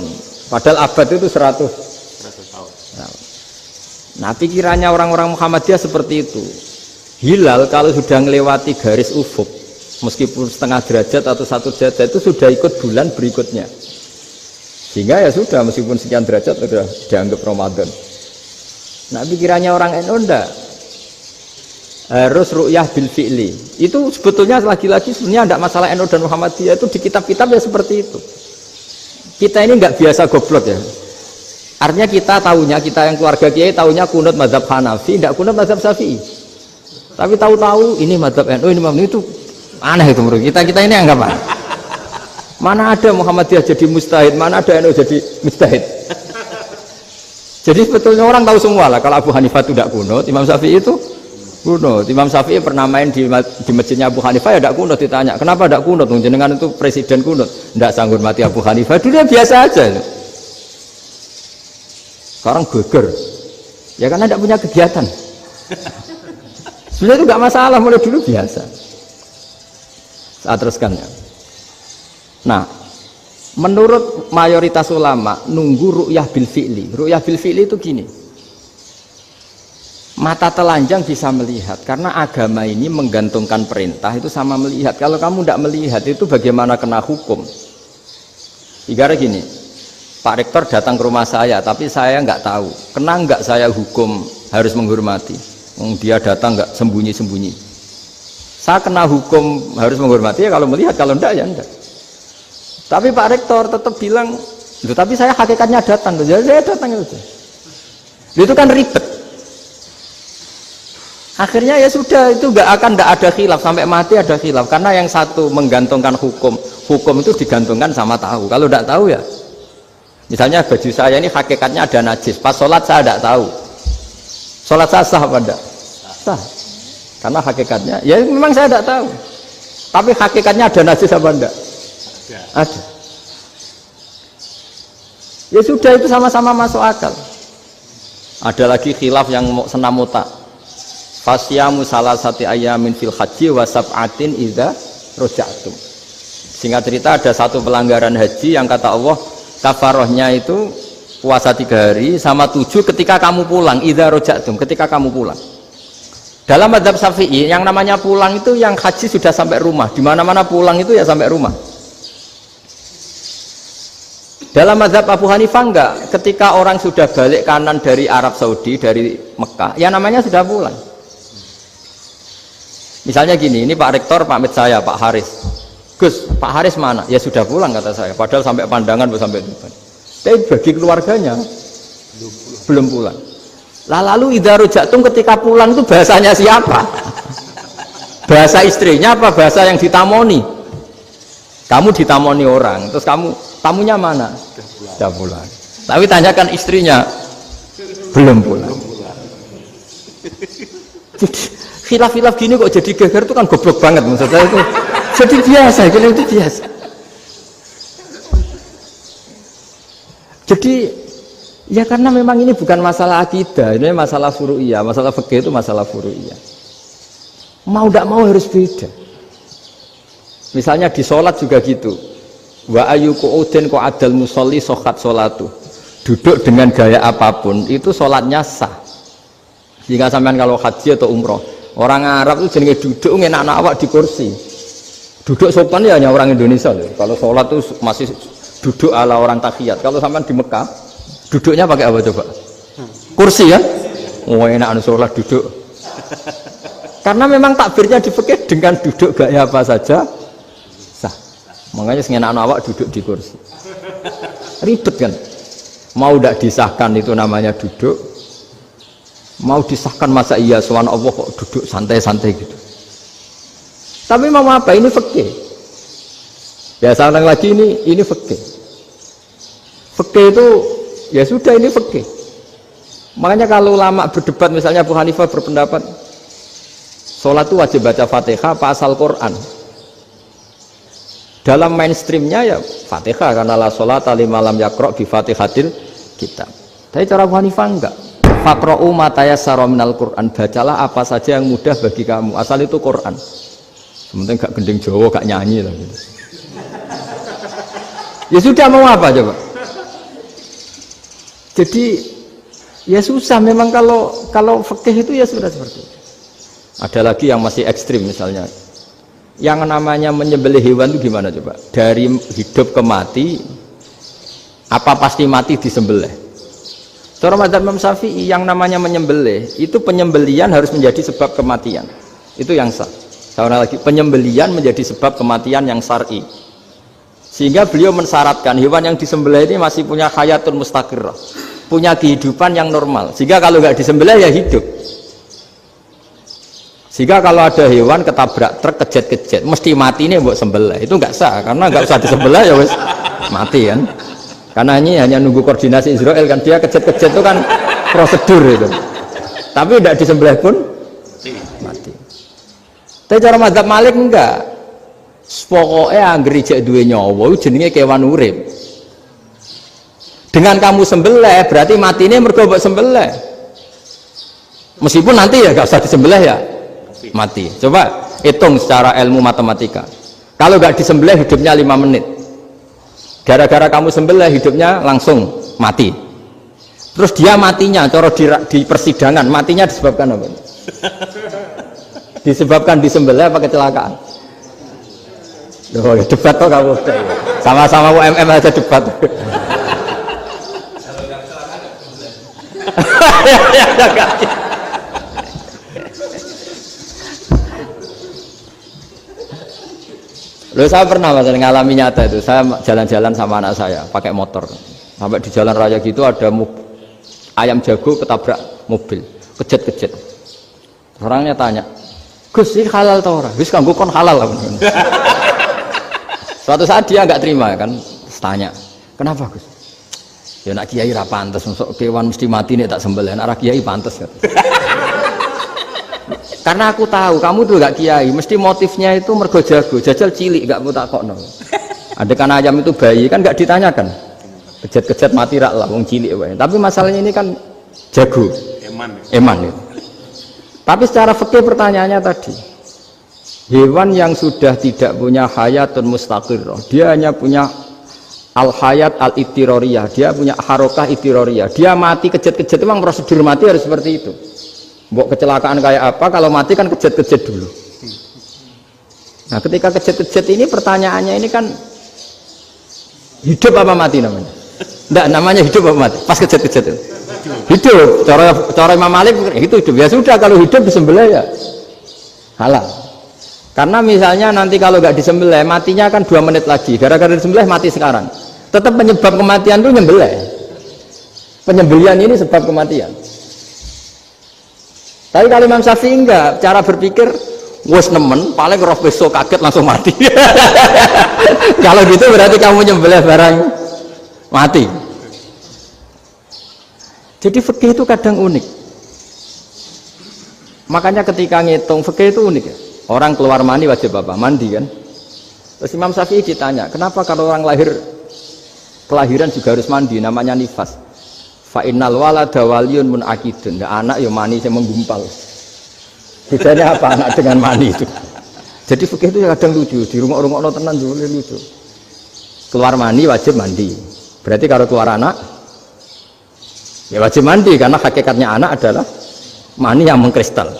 padahal abad itu 100 tahun. Nah, pikirannya orang-orang Muhammadiyah seperti itu. Hilal kalau sudah melewati garis ufuk, meskipun setengah derajat atau 1 derajat itu sudah ikut bulan berikutnya, sehingga ya sudah meskipun sekian derajat sudah dianggap Ramadan. Nah pikirannya orang NU enggak, harus ru'yah bil fi'li. Itu sebetulnya lagi-lagi sebenarnya enggak masalah NU dan Muhammadiyah, itu di kitab-kitab ya seperti itu. Kita ini enggak biasa goblok ya, artinya kita yang keluarga kiai tahunya kunut mazhab Hanafi, enggak kunut mazhab Syafi'i, tapi tahu-tahu ini mazhab NU, ini mazhab itu aneh itu menurut kita ini anggap apa? Mana ada Muhammadiyah jadi mustahid, mana ada NU jadi mustahid. Jadi sebetulnya orang tahu semua lah kalau Abu Hanifah itu tidak kunut, Imam Syafi'i itu kunut. Imam Syafi'i pernah main di masjidnya Abu Hanifah ya tidak kunut, ditanya kenapa tidak kunut? Jenengan itu presiden kunut, tidak sanggup mati Abu Hanifah, dulu biasa aja. Sekarang geger, ya karena tidak punya kegiatan. Sebenarnya itu tidak masalah, mulai dulu biasa. Saya teruskan ya. Nah, menurut mayoritas ulama nunggu ru'yah bil fi'li. Ru'yah bil fi'li itu gini, mata telanjang bisa melihat, karena agama ini menggantungkan perintah itu sama melihat. Kalau kamu tidak melihat itu bagaimana kena hukum? Ibarat gini, Pak Rektor datang ke rumah saya tapi saya nggak tahu, kena nggak saya hukum harus menghormati? Dia datang nggak sembunyi-sembunyi, saya kena hukum harus menghormati ya kalau melihat, kalau enggak ya enggak. Tapi Pak Rektor tetap bilang, tapi saya hakikatnya datang, jadi saya datang itu. Itu kan ribet. Akhirnya ya sudah, itu nggak ada khilaf sampai mati, ada khilaf karena yang satu menggantungkan hukum itu digantungkan sama tahu. Kalau enggak tahu ya, misalnya baju saya ini hakikatnya ada najis, pas sholat saya enggak tahu, sholat saya sah apa enggak? Sah. Karena hakikatnya, ya memang saya tidak tahu. Tapi hakikatnya ada najis apa enggak? Ada. Ya sudah, itu sama-sama masuk akal. Ada lagi khilaf yang mau senam otak. Fasyamu salasati ayamin fil haji wa sab'atin idza raja'tum. Singkat cerita ada satu pelanggaran haji yang kata Allah kafarohnya itu puasa 3 hari sama 7 ketika kamu pulang, idza raja'tum, ketika kamu pulang. Dalam mazhab Syafi'i yang namanya pulang itu yang haji sudah sampai rumah, di mana-mana pulang itu ya sampai rumah. Dalam mazhab Abu Hanifah enggak, ketika orang sudah balik kanan dari Arab Saudi, dari Mekah, ya namanya sudah pulang. Misalnya gini, ini Pak Rektor pamit saya, Pak Haris. Gus, Pak Haris mana? Ya sudah pulang kata saya, padahal sampai Pandangan sampai Tuban. Tapi bagi keluarganya belum pulang. Lalu idza raja'tum ketika pulang itu bahasanya siapa? Bahasa istrinya apa bahasa yang ditamoni? Kamu ditamoni orang, terus tamunya mana? Sudah pulang. Tapi tanyakan istrinya, belum pulang. Khilaf-khilaf gini kok jadi geger itu kan goblok banget maksud saya itu. Jadi biasa, itu biasa. Jadi ya karena memang ini bukan masalah akidah, ini masalah furu'iyah, masalah fikih itu masalah furu'iyah. Mau tidak mau harus beda. Misalnya di sholat juga gitu. Wa ayu qu'udin qu'adal musolli sokat sholatu. Duduk dengan gaya apapun itu sholatnya sah. Jika sampean kalau haji atau umroh, orang Arab itu jenenge duduk ngenak-nak awak di kursi. Duduk sopan ya hanya orang Indonesia loh. Kalau sholat itu masih duduk ala orang tahiyat. Kalau sampean di Mekah, duduknya pakai apa coba? Kursi ya? Oh enak sholat duduk. Karena memang takbirnya di fikih dengan duduk gaya apa saja sah. Makanya sengenak awak duduk di kursi. Ribet kan? Mau tidak disahkan itu namanya duduk. Mau disahkan masa iya soal Allah kok duduk santai-santai gitu. Tapi mau apa? Ini fikih. Ya sekarang lagi ini fikih. Fikih itu ya sudah ini fikih. Makanya kalau ulama berdebat misalnya Abu Hanifah berpendapat sholat itu wajib baca Fatihah apa asal Quran. Dalam mainstreamnya ya Fatihah karena la sholata liman lam yaqra' bi Fatihatil kitab. Tapi cara Abu Hanifah enggak. Faqra'u ma tayassara minal Quran, bacalah apa saja yang mudah bagi kamu. Asal itu Quran. Sementing gak gending Jawa, gak nyanyi lah gitu. Ya sudah mau apa coba? Jadi ya susah memang kalau fikih itu ya sudah seperti itu. Ada lagi yang masih ekstrim misalnya. Yang namanya menyembelih hewan itu gimana coba? Dari hidup ke mati, apa pasti mati disembelih? Cara mazhab Imam Syafi'i yang namanya menyembelih itu penyembelian harus menjadi sebab kematian. Itu yang sah. Seorang lagi penyembelian menjadi sebab kematian yang syar'i. Sehingga beliau mensyaratkan hewan yang disembelih ini masih punya hayatun mustaqirrah, punya kehidupan yang normal. Sehingga kalau nggak disembelih ya hidup. Sehingga kalau ada hewan ketabrak truk kejet-kejet mesti mati ini buat sembelih. Itu nggak sah karena nggak usah disembelih ya wes mati kan. Karena ini hanya nunggu koordinasi Israel kan, dia kejet-kejet itu kan prosedur itu. Tapi tidak disembelih pun mati. Tapi cara mazhab Malik enggak. Pokoknya anggere jek duwe nyawa jenenge kewan urip. Dengan kamu sembelih berarti matine mergo mbok sembelih. Meskipun nanti ya enggak usah disembelih ya mati. Coba hitung secara ilmu matematika. Kalau enggak disembelih hidupnya 5 menit. Gara-gara kamu sembelih hidupnya langsung mati. Terus dia matinya cara di persidangan matinya disebabkan apa? Disebabkan disembelih apa kecelakaan? Loh, ya debat kok kamu. Sama-sama UMM aja debat. Loh, saya pernah ngalami nyata itu. Saya jalan-jalan sama anak saya pakai motor. Sampai di jalan raya gitu ada ayam jago ketabrak mobil, kejet-kejet. Orangnya tanya, "Gus, ini halal atau ora?" "Wis kanggo kon halal." Suatu saat dia nggak terima kan, tanya, "Kenapa, Gus?" "Ya nak kiai ra pantes, mosok kewan mesti mati nek tak sembelih. Nak kiai pantes." Karena aku tahu kamu tuh gak kiai, mesti motifnya itu mergo jago, jajal cilik gak mau takokno. Ada kan ayam itu bayi kan gak ditanyakan. Kejet-kejet mati rak lah wong cilik wae. Tapi masalahnya ini kan jago. Eman itu. Tapi secara fikih pertanyaannya tadi, hewan yang sudah tidak punya hayatun mustaqirrah, dia hanya punya al-hayat al-ittiroriyah, dia punya harokah ittiroriyah, dia mati kejet-kejet, memang prosedur mati harus seperti itu. Mbok kecelakaan kayak apa, kalau mati kan kejet-kejet dulu. Nah ketika kejet-kejet ini pertanyaannya ini kan hidup apa mati namanya? Enggak, namanya hidup apa mati? Pas kejet-kejet itu hidup. Cara Imam Malik itu hidup. Ya sudah, kalau hidup disembelih ya halal. Karena misalnya nanti kalau nggak disembelih matinya kan 2 menit lagi, gara-gara disembelih mati sekarang. Tetap penyebab kematian itu nyembelih. Penyembelihan ini sebab kematian. Tapi kalau Imam Syafi'i enggak, cara berpikir wes nemen, paling roh besok kaget langsung mati. Kalau gitu berarti kamu nyembelih barang mati. Jadi fikih itu kadang unik. Makanya ketika ngitung fikih itu unik ya. Orang keluar mani wajib apa? Mandi kan. Terus Imam Syafi'i ditanya, kenapa kalau orang kelahiran juga harus mandi? Namanya nifas. Fa innal walada waliyun munaqidun. Anak ya mani yang menggumpal. Bedanya apa anak dengan mani itu? Jadi fikih itu kadang lucu. Di rumah-rumah tenan juga lucu. Keluar mani wajib mandi. Berarti kalau keluar anak ya wajib mandi, karena hakikatnya anak adalah mani yang mengkristal.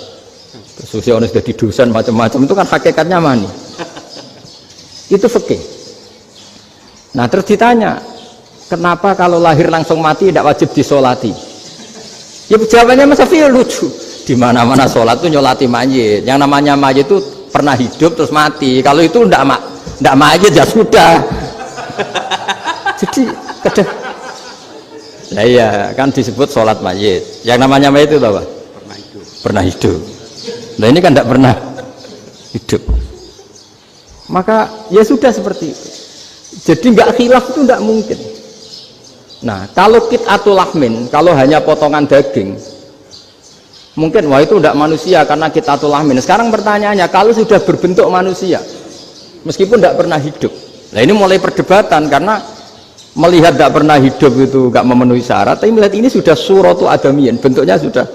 Sudah sudah di dosen macam-macam itu kan hakikatnya mani. Itu fikih. Nah terus ditanya, kenapa kalau lahir langsung mati tidak wajib disolati? Ya jawabannya Mas Syafi'i lucu. Di mana-mana sholat itu nyolati mayit. Yang namanya mayit itu pernah hidup terus mati. Kalau itu tidak mayit ya sudah. Jadi kadang, nah iya kan disebut sholat mayit. Yang namanya mayit itu apa? Pernah hidup. Nah ini kan tidak pernah hidup. Maka ya sudah seperti itu. Jadi nggak khilaf itu tidak mungkin. Nah kalau qit'atul lahmin, kalau hanya potongan daging, mungkin wah itu tidak manusia karena qit'atul lahmin. Sekarang pertanyaannya, kalau sudah berbentuk manusia, meskipun tidak pernah hidup, nah ini mulai perdebatan karena melihat tidak pernah hidup itu nggak memenuhi syarat, tapi melihat ini sudah suratu adamiyin, bentuknya sudah.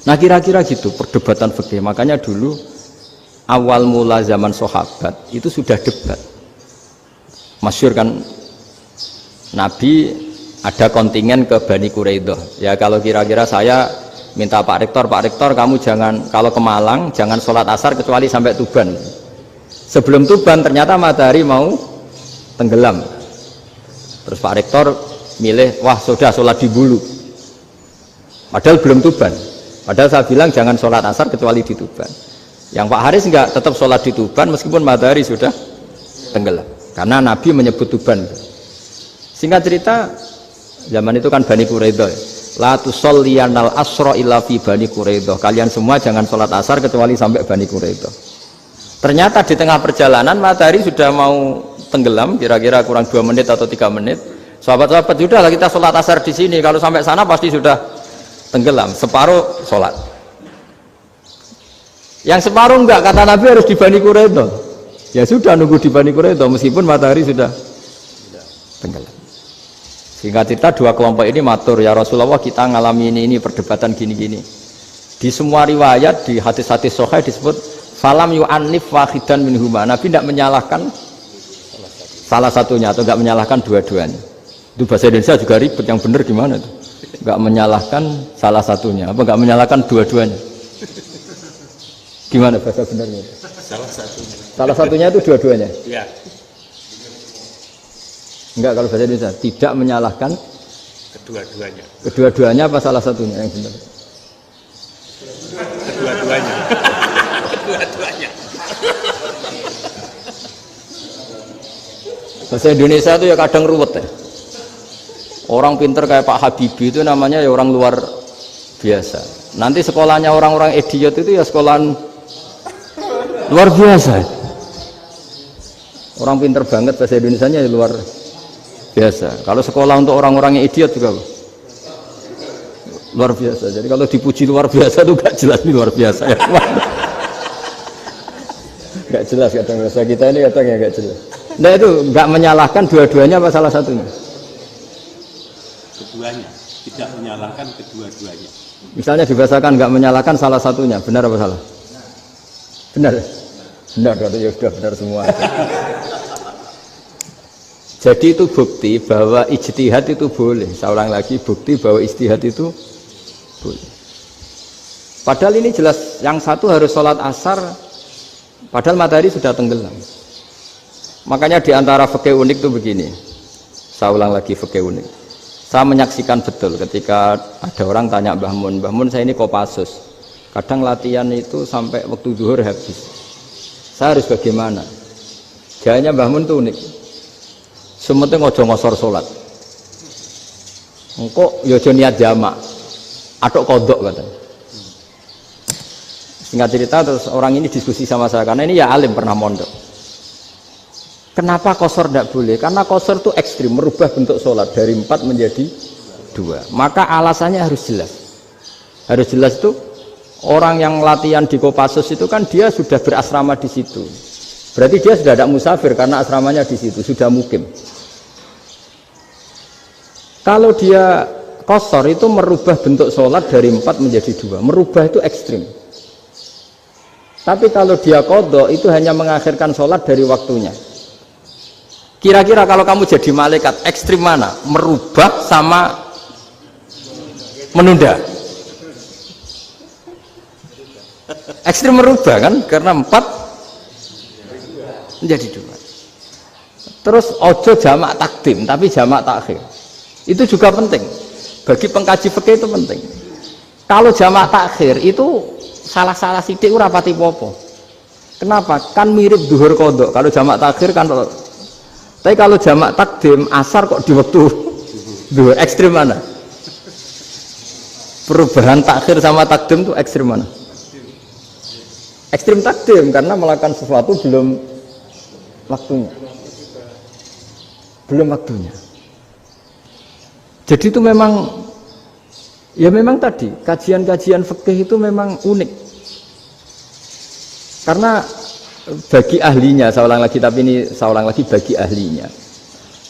Nah kira-kira gitu perdebatan fikih. Makanya dulu awal mula zaman sahabat itu sudah debat. Masyhur kan, Nabi ada kontingen ke Bani Quraidah. Ya kalau kira-kira saya minta Pak Rektor kamu jangan, kalau ke Malang jangan sholat asar kecuali sampai Tuban. Sebelum Tuban ternyata matahari mau tenggelam. Terus Pak Rektor milih, wah sudah sholat di Bulu. Padahal belum Tuban. Padahal saya bilang jangan sholat asar kecuali di Tuban. Yang Pak Haris enggak, tetap sholat di Tuban meskipun matahari sudah tenggelam. Karena Nabi menyebut Tuban. Singkat cerita, zaman itu kan Bani Quraidah. La tusolliyanal asra illa fi Bani Quraidah. Kalian semua jangan sholat asar kecuali sampai Bani Quraidah. Ternyata di tengah perjalanan matahari sudah mau tenggelam, kira-kira kurang 2 menit atau 3 menit. Sahabat-sahabat, sudahlah kita sholat asar di sini. Kalau sampai sana pasti sudah tenggelam, separuh sholat. Yang separuh enggak, kata Nabi harus di Bani Quraidah. Ya sudah nunggu di Bani Quraidah meskipun matahari sudah tenggelam. Sehingga kita dua kelompok ini matur, ya Rasulullah kita ngalami ini perdebatan gini-gini. Di semua riwayat di hadis-hadis sahih disebut falam yu'annif wahidan minhuma. Nabi tidak menyalahkan salah satunya atau enggak menyalahkan dua-duanya. Itu bahasa Indonesia juga ribet, yang benar gimana itu? Enggak menyalahkan salah satunya, apa enggak menyalahkan dua-duanya? Gimana bahasa benarnya? Salah satunya. Salah satunya itu dua-duanya? Iya. Enggak, kalau bahasa Indonesia tidak menyalahkan Kedua-duanya. Kedua-duanya apa salah satunya yang benar? Kedua-duanya. Kedua-duanya. Bahasa Indonesia itu ya kadang ruwet ya. Orang pinter kayak Pak Habibie itu namanya ya orang luar biasa. Nanti sekolahnya orang-orang idiot itu ya sekolahan luar biasa. Orang pinter banget bahasa Indonesianya ya luar biasa. Kalau sekolah untuk orang-orang yang idiot juga luar biasa. Jadi kalau dipuji luar biasa itu gak jelas ini luar biasa ya. Gak jelas kadang bahasa kita ini kadang ya gak jelas. Nah itu gak menyalahkan dua-duanya apa salah satunya? Keduanya, tidak menyalahkan kedua-duanya. Misalnya dibahasakan nggak menyalahkan salah satunya, benar apa salah? Benar. Benar, ya sudah benar semua. Jadi itu bukti bahwa ijtihad itu boleh. Saya ulang lagi, bukti bahwa ijtihad itu boleh. Padahal ini jelas, yang satu harus sholat asar, padahal matahari sudah tenggelam. Makanya diantara fikih unik itu begini. Saya ulang lagi fikih unik. Saya menyaksikan betul ketika ada orang tanya Mbah Mun saya ini Kopassus. Kadang latihan itu sampai waktu zuhur habis. Saya harus bagaimana? Jawabannya Mbah Mun itu unik. Sementing ojo ngosor sholat. Engkau yojo niat jamak, atok kodok katanya. Singkat cerita terus orang ini diskusi sama saya karena ini ya alim pernah mondok. Kenapa kosor tidak boleh? Karena kosor itu ekstrim, merubah bentuk sholat dari 4 menjadi 2. Maka alasannya harus jelas. Harus jelas itu orang yang latihan di Kopassus itu kan dia sudah berasrama di situ. Berarti dia sudah tidak musafir karena asramanya di situ, sudah mukim. Kalau dia kosor itu merubah bentuk sholat dari 4 menjadi 2. Merubah itu ekstrim. Tapi kalau dia qadha itu hanya mengakhirkan sholat dari waktunya. Kira-kira kalau kamu jadi malaikat ekstrim mana? Merubah sama menunda? Ekstrim merubah kan? Karena 4 menjadi 2. Terus ojo jamak takdim tapi jamak takhir. Itu juga penting. Bagi pengkaji fikih itu penting. Kalau jamak takhir itu salah-salah sidik ora pati popo. Kenapa? Kan mirip duhur qadha. Kalau jamak takhir kan, tapi kalau jamak takdim asar kok di waktu duhur, ekstrim mana? Perubahan takhir sama takdim itu ekstrim mana? Ekstrim takdim karena melakukan sesuatu belum waktunya. Belum waktunya. Jadi itu memang ya memang tadi kajian-kajian fikih itu memang unik. Karena bagi ahlinya, saya ulang lagi tapi ini saya ulang lagi bagi ahlinya.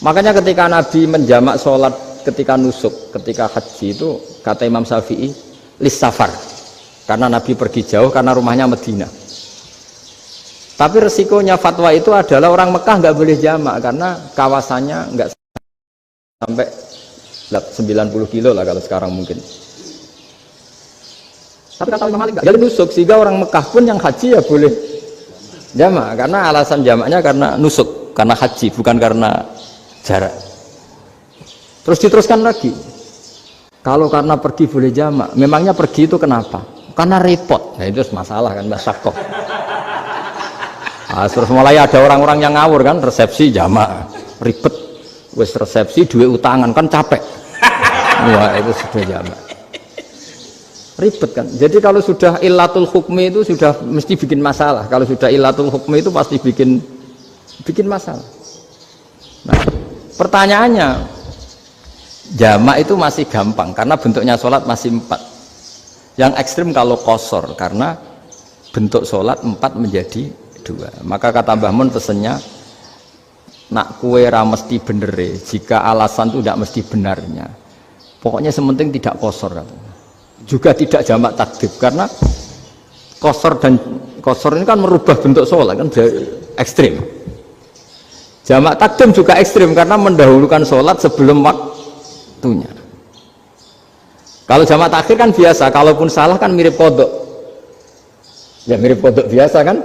Makanya ketika Nabi menjamak sholat ketika nusuk, ketika haji itu kata Imam Syafi'i lis safar. Karena Nabi pergi jauh karena rumahnya Madinah. Tapi resikonya fatwa itu adalah orang Mekah nggak boleh jamak karena kawasannya nggak sampai 90 kilo lah kalau sekarang mungkin. Tapi kata Imam Malik nggak nusuk, sehingga orang Mekah pun yang haji ya boleh jamak karena alasan jamaknya karena nusuk, karena haji bukan karena jarak. Terus diteruskan lagi, kalau karena pergi boleh jamak, memangnya pergi itu kenapa? Karena repot. Nah itu masalah kan, masyakoh. Nah, terus mulai ada orang-orang yang ngawur kan, resepsi jamak ribet, wes resepsi duit utangan kan capek. Wah itu sudah jamak ribet kan. Jadi kalau sudah illatul hukmi itu sudah mesti bikin masalah. Kalau sudah illatul hukmi itu pasti bikin masalah. Nah, pertanyaannya, jamak itu masih gampang karena bentuknya sholat masih 4. Yang ekstrim kalau qasar karena bentuk sholat 4 menjadi 2. Maka kata Mbah Mun pesennya, nak kue ra mesti bener, jika alasan itu tidak mesti benarnya. Pokoknya sementing tidak qasar katanya. Juga tidak jamak takdim karena qasar ini kan merubah bentuk sholat kan ekstrim. Jamak takdim juga ekstrim karena mendahulukan sholat sebelum waktunya. Kalau jamak takhir kan biasa, kalaupun salah kan mirip kodok. Ya mirip kodok biasa kan.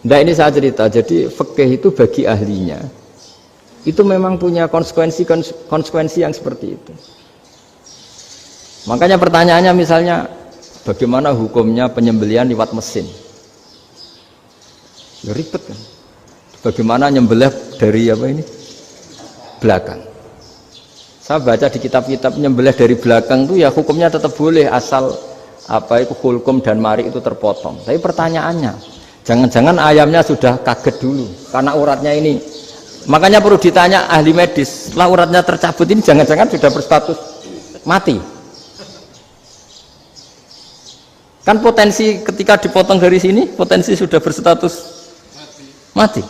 Nah ini saya cerita, jadi fikih itu bagi ahlinya itu memang punya konsekuensi yang seperti itu. Makanya pertanyaannya misalnya bagaimana hukumnya penyembelihan lewat mesin? Ya ribet kan. Bagaimana nyembelih dari apa ini? Belakang. Saya baca di kitab-kitab nyembelih dari belakang itu ya hukumnya tetap boleh asal apa itu hulkum dan mari itu terpotong. Tapi pertanyaannya, jangan-jangan ayamnya sudah kaget dulu karena uratnya ini. Makanya perlu ditanya ahli medis, setelah uratnya tercabut ini jangan-jangan sudah berstatus mati. Kan potensi ketika dipotong dari sini, potensi sudah berstatus mati.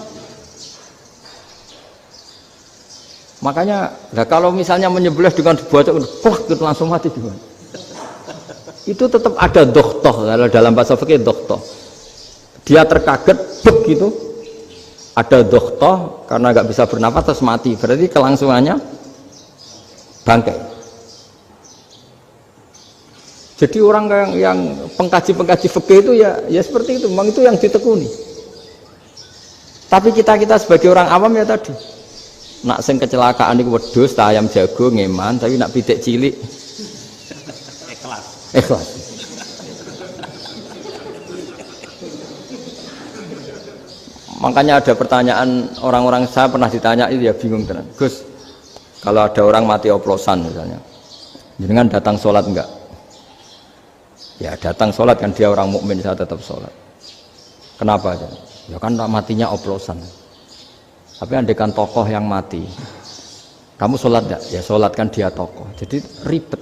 Makanya, nah kalau misalnya menyembelih dengan dibocok, wah itu langsung mati gimana? itu tetap ada dokhtoh. Kalau dalam bahasa fikih dokhtoh, dia terkaget begitu ada dokhtoh karena nggak bisa bernafas terus mati, berarti kelangsungannya bangkai. Jadi orang yang pengkaji fikih itu ya seperti itu, memang itu yang ditekuni. Tapi kita sebagai orang awam ya tadi, nak sing kecelakaan itu wedhus, ayam jago ngeman, tapi nak pitik cilik ikhlas. Makanya ada pertanyaan orang-orang, saya pernah ditanya itu ya bingung tenan. Gus, kalau ada orang mati oplosan misalnya, jenengan datang sholat enggak? Ya datang sholat kan, dia orang mukmin, saya tetap sholat. Kenapa? Ya kan matinya oplosan. Tapi andaikan tokoh yang mati, kamu sholat enggak? Ya sholat kan dia tokoh. Jadi ribet.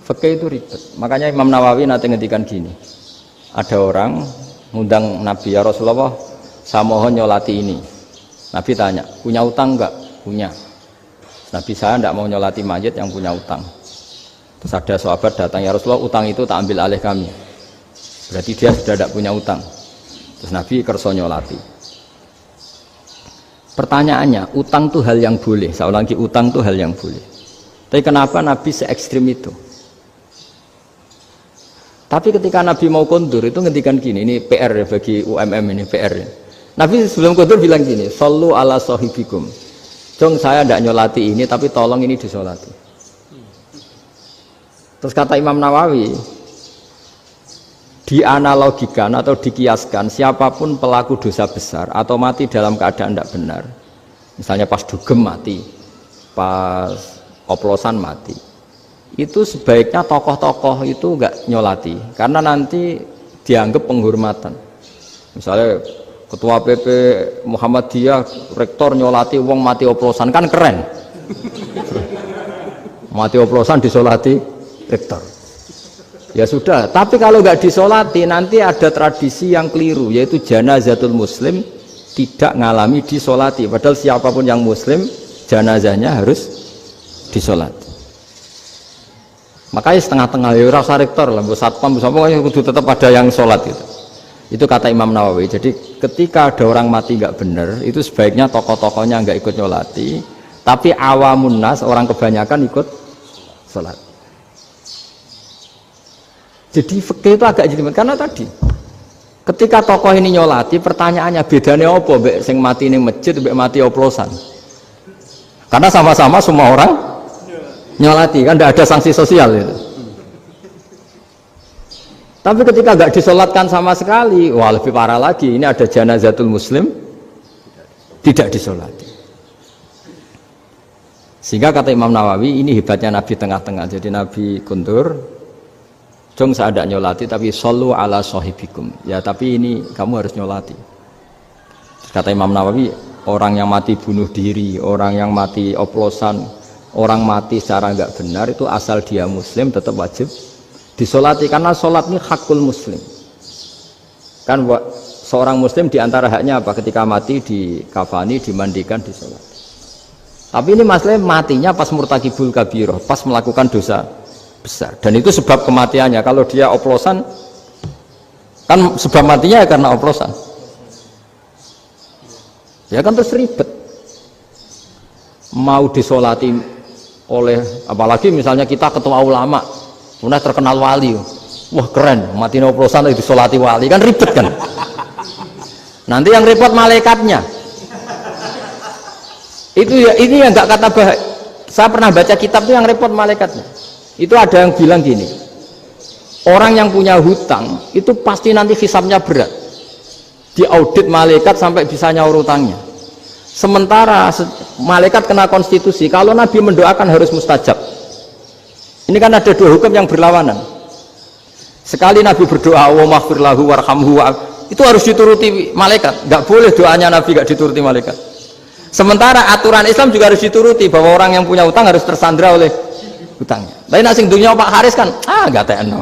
Fikih itu ribet. Makanya Imam Nawawi nanti ngendikan gini. Ada orang ngundang Nabi, ya Rasulullah, saya mohon nyolati ini. Nabi tanya, punya utang enggak? Punya. Nabi, saya enggak mau nyolati mayit yang punya utang. Terus ada sahabat datang, ya Rasulullah, utang itu tak ambil alih kami. Berarti dia sudah tidak punya utang. Terus Nabi kerso nyolati. Pertanyaannya, utang itu hal yang boleh. Saya ulangi, utang itu hal yang boleh. Tapi kenapa Nabi se-ekstrim itu? Tapi ketika Nabi mau kondur itu ngendikan gini, ini PR ya bagi UMM ini, PR ya. Nabi sebelum kondur bilang gini, sallu ala sahibikum. Jong saya tidak nyolati ini, tapi tolong ini disolati. Terus kata Imam Nawawi, dianalogikan atau dikiaskan siapapun pelaku dosa besar atau mati dalam keadaan tidak benar, misalnya pas dugem mati, pas oplosan mati, itu sebaiknya tokoh-tokoh itu enggak nyolati karena nanti dianggap penghormatan. Misalnya ketua PP Muhammadiyah rektor nyolati wong mati oplosan, kan keren. Mati oplosan disolati rektor, ya sudah. Tapi kalau nggak disolati nanti ada tradisi yang keliru, yaitu janazatul muslim tidak ngalami disolati, padahal siapapun yang muslim janazahnya harus disolati. Makanya setengah-tengah ya rasa rektor lah, satpam pokoknya kudu tetap ada yang sholat gitu. Itu kata Imam Nawawi. Jadi ketika ada orang mati nggak benar, itu sebaiknya tokoh-tokohnya nggak ikut nyolati, tapi awamun nas, orang kebanyakan ikut sholat. Jadi fikih itu agak jelimet karena tadi ketika tokoh ini nyolati, pertanyaannya bedanya apa mbek sing mati ning masjid mbek mati oplosan? Karena sama-sama semua orang nyolati, kan tidak ada sanksi sosial itu. Tapi ketika nggak disolatkan sama sekali, wah lebih parah lagi. Ini ada janazatul muslim tidak disolati. Sehingga kata Imam Nawawi, ini hebatnya Nabi tengah-tengah. Jadi Nabi kundur, jong saya tidak nyolati, tapi sallu ala sahibikum. Ya tapi ini kamu harus nyolati. Kata Imam Nawawi, orang yang mati bunuh diri, orang yang mati oplosan, orang mati secara nggak benar itu asal dia muslim tetap wajib disolati, karena sholat ini hakul muslim. Kan seorang muslim diantara haknya apa? Ketika mati dikafani, dimandikan, disolati. Tapi ini masalahnya matinya pas murtakibul kabiroh, pas melakukan dosa besar, dan itu sebab kematiannya. Kalau dia oplosan, kan sebab matinya ya karena oplosan, ya kan terus ribet. Mau disolati oleh, apalagi misalnya kita ketua ulama, udah terkenal wali, wah keren, mati oplosan lagi disolati wali, kan ribet kan. Nanti yang repot malaikatnya. Itu ya, ini yang nggak kata bahaya. Saya pernah baca kitab itu yang repot malaikatnya. Itu ada yang bilang gini, orang yang punya hutang itu pasti nanti hisabnya berat, diaudit malaikat sampai bisa nyaur hutangnya. Sementara malaikat kena konstitusi, kalau Nabi mendoakan harus mustajab. Ini kan ada dua hukum yang berlawanan. Sekali Nabi berdoa wa maghfir lahu warhamhu, itu harus dituruti malaikat. Nggak boleh doanya Nabi nggak dituruti malaikat. Sementara aturan Islam juga harus dituruti, bahwa orang yang punya hutang harus tersandra oleh hutangnya. Tapi nasi dunia Pak Haris kan, nggak TNO,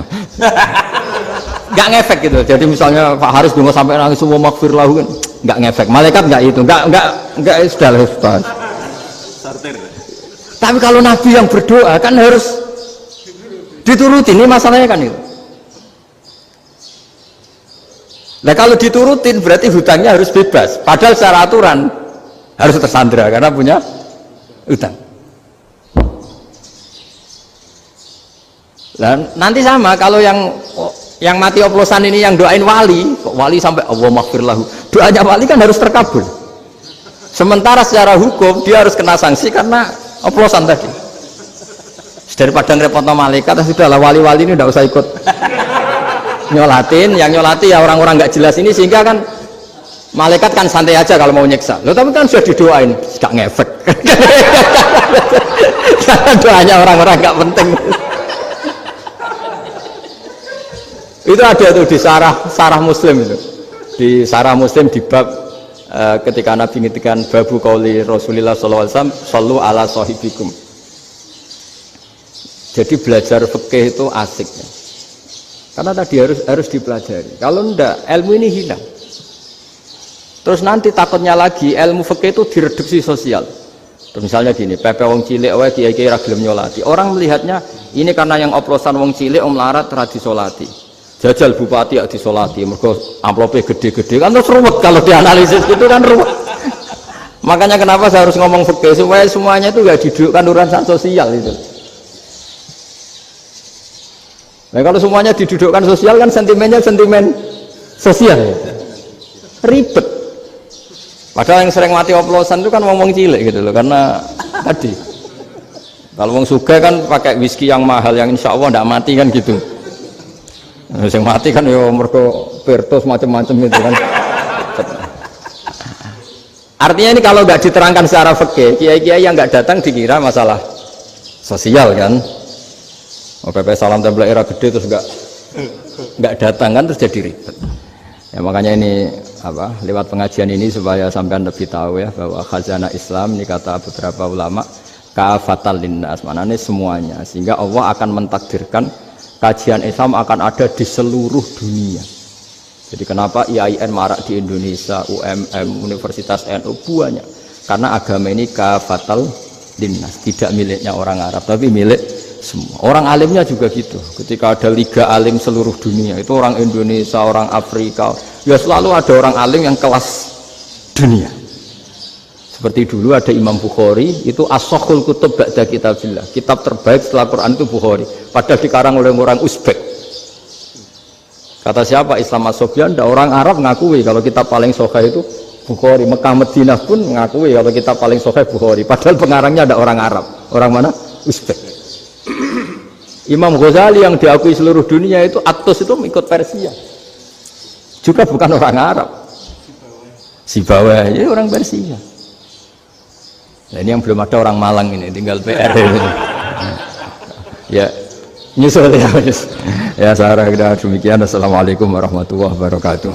nggak ngefek gitu. Jadi misalnya Pak Haris dulu sampai nangis semua maghfir lahu kan, nggak ngefek. Malaikat nggak itu, nggak sudah lepas. Tapi kalau Nabi yang berdoa kan harus Diturutin, ini masalahnya kan itu. Nah kalau diturutin berarti hutangnya harus bebas. Padahal secara aturan harus tersandra karena punya hutang. Dan nanti sama kalau yang mati oplosan ini yang doain wali, kok wali sampai Allah maghfirlahu. Doanya wali kan harus terkabul. Sementara secara hukum dia harus kena sanksi karena oplosan tadi. Daripada ngerepot malaikat, sudahlah wali-wali ini tidak usah ikut nyolatin, yang nyolati ya orang-orang nggak jelas ini, sehingga kan malaikat kan santai aja kalau mau nyiksa. Loh tapi kan sudah didoain, nggak ngefek. Karena doanya orang-orang nggak penting. Itu ada tuh di sarah Muslim itu, di sarah Muslim di bab ketika Nabi ngintikan babu qauli Rasulullah sallallahu alaihi wasallam sallu ala sahibikum. Jadi belajar fikih itu asik ya. Karena tadi harus dipelajari. Kalau enggak, ilmu ini hilang. Terus nanti takutnya lagi ilmu fikih itu direduksi sosial. Terus misalnya gini, pepe wong cilik wae kiai-kiai ra gelem nyolati. Orang melihatnya ini karena yang oplosan wong cilik om larat ra disolati. Jajal bupati ya disolati, mergo amplope gede-gede kan terus ruwet kalau dianalisis gitu kan ruwet. Makanya kenapa saya harus ngomong fikih supaya semuanya itu enggak didudukkan urusan sosial itu. Nah kalau semuanya didudukkan sosial kan sentimennya sentimen sosial ya. Ribet. Padahal yang sering mati oplosan itu kan ngomong cilik gitu loh, karena tadi kalau wong sugih kan pakai whisky yang mahal yang insya Allah tidak mati kan gitu. Yang mati kan ya mergo Virtus macam-macam gitu kan. Artinya ini kalau nggak diterangkan secara fikih, kiai-kiai yang nggak datang dikira masalah sosial kan. PP salam tempel era gede terus nggak datang kan terus jadi ribet. Ya makanya ini apa lewat pengajian ini supaya sampean lebih tahu ya bahwa khazanah Islam ini kata beberapa ulama kafatal linnas, maknanya semuanya, sehingga Allah akan mentakdirkan kajian Islam akan ada di seluruh dunia. Jadi kenapa IAIN marak di Indonesia, UMM, Universitas NU banyak, karena agama ini kafatal linnas, tidak miliknya orang Arab tapi milik semua. Orang alimnya juga gitu. Ketika ada liga alim seluruh dunia, itu orang Indonesia, orang Afrika, ya selalu ada orang alim yang kelas dunia. Seperti dulu ada Imam Bukhari, itu as-sakhul kutub ba'da kitabillah, kitab terbaik setelah Quran itu Bukhari, padahal dikarang oleh orang Uzbek. Kata siapa? Islam As-Sofyan, orang Arab ngakui kalau kitab paling sahih itu Bukhari. Mekah Madinah pun ngakui kalau kitab paling sahih Bukhari, padahal pengarangnya ada orang Arab. Orang mana? Uzbek. Imam Ghazali yang diakui seluruh dunia itu Atus itu ikut Persia, juga bukan orang Arab, Sibawah ya orang Persia. Nah, ini yang belum ada orang Malang ini, tinggal PR ini. Ya nyusul ya. Ya saya kira demikian. Assalamualaikum warahmatullahi wabarakatuh.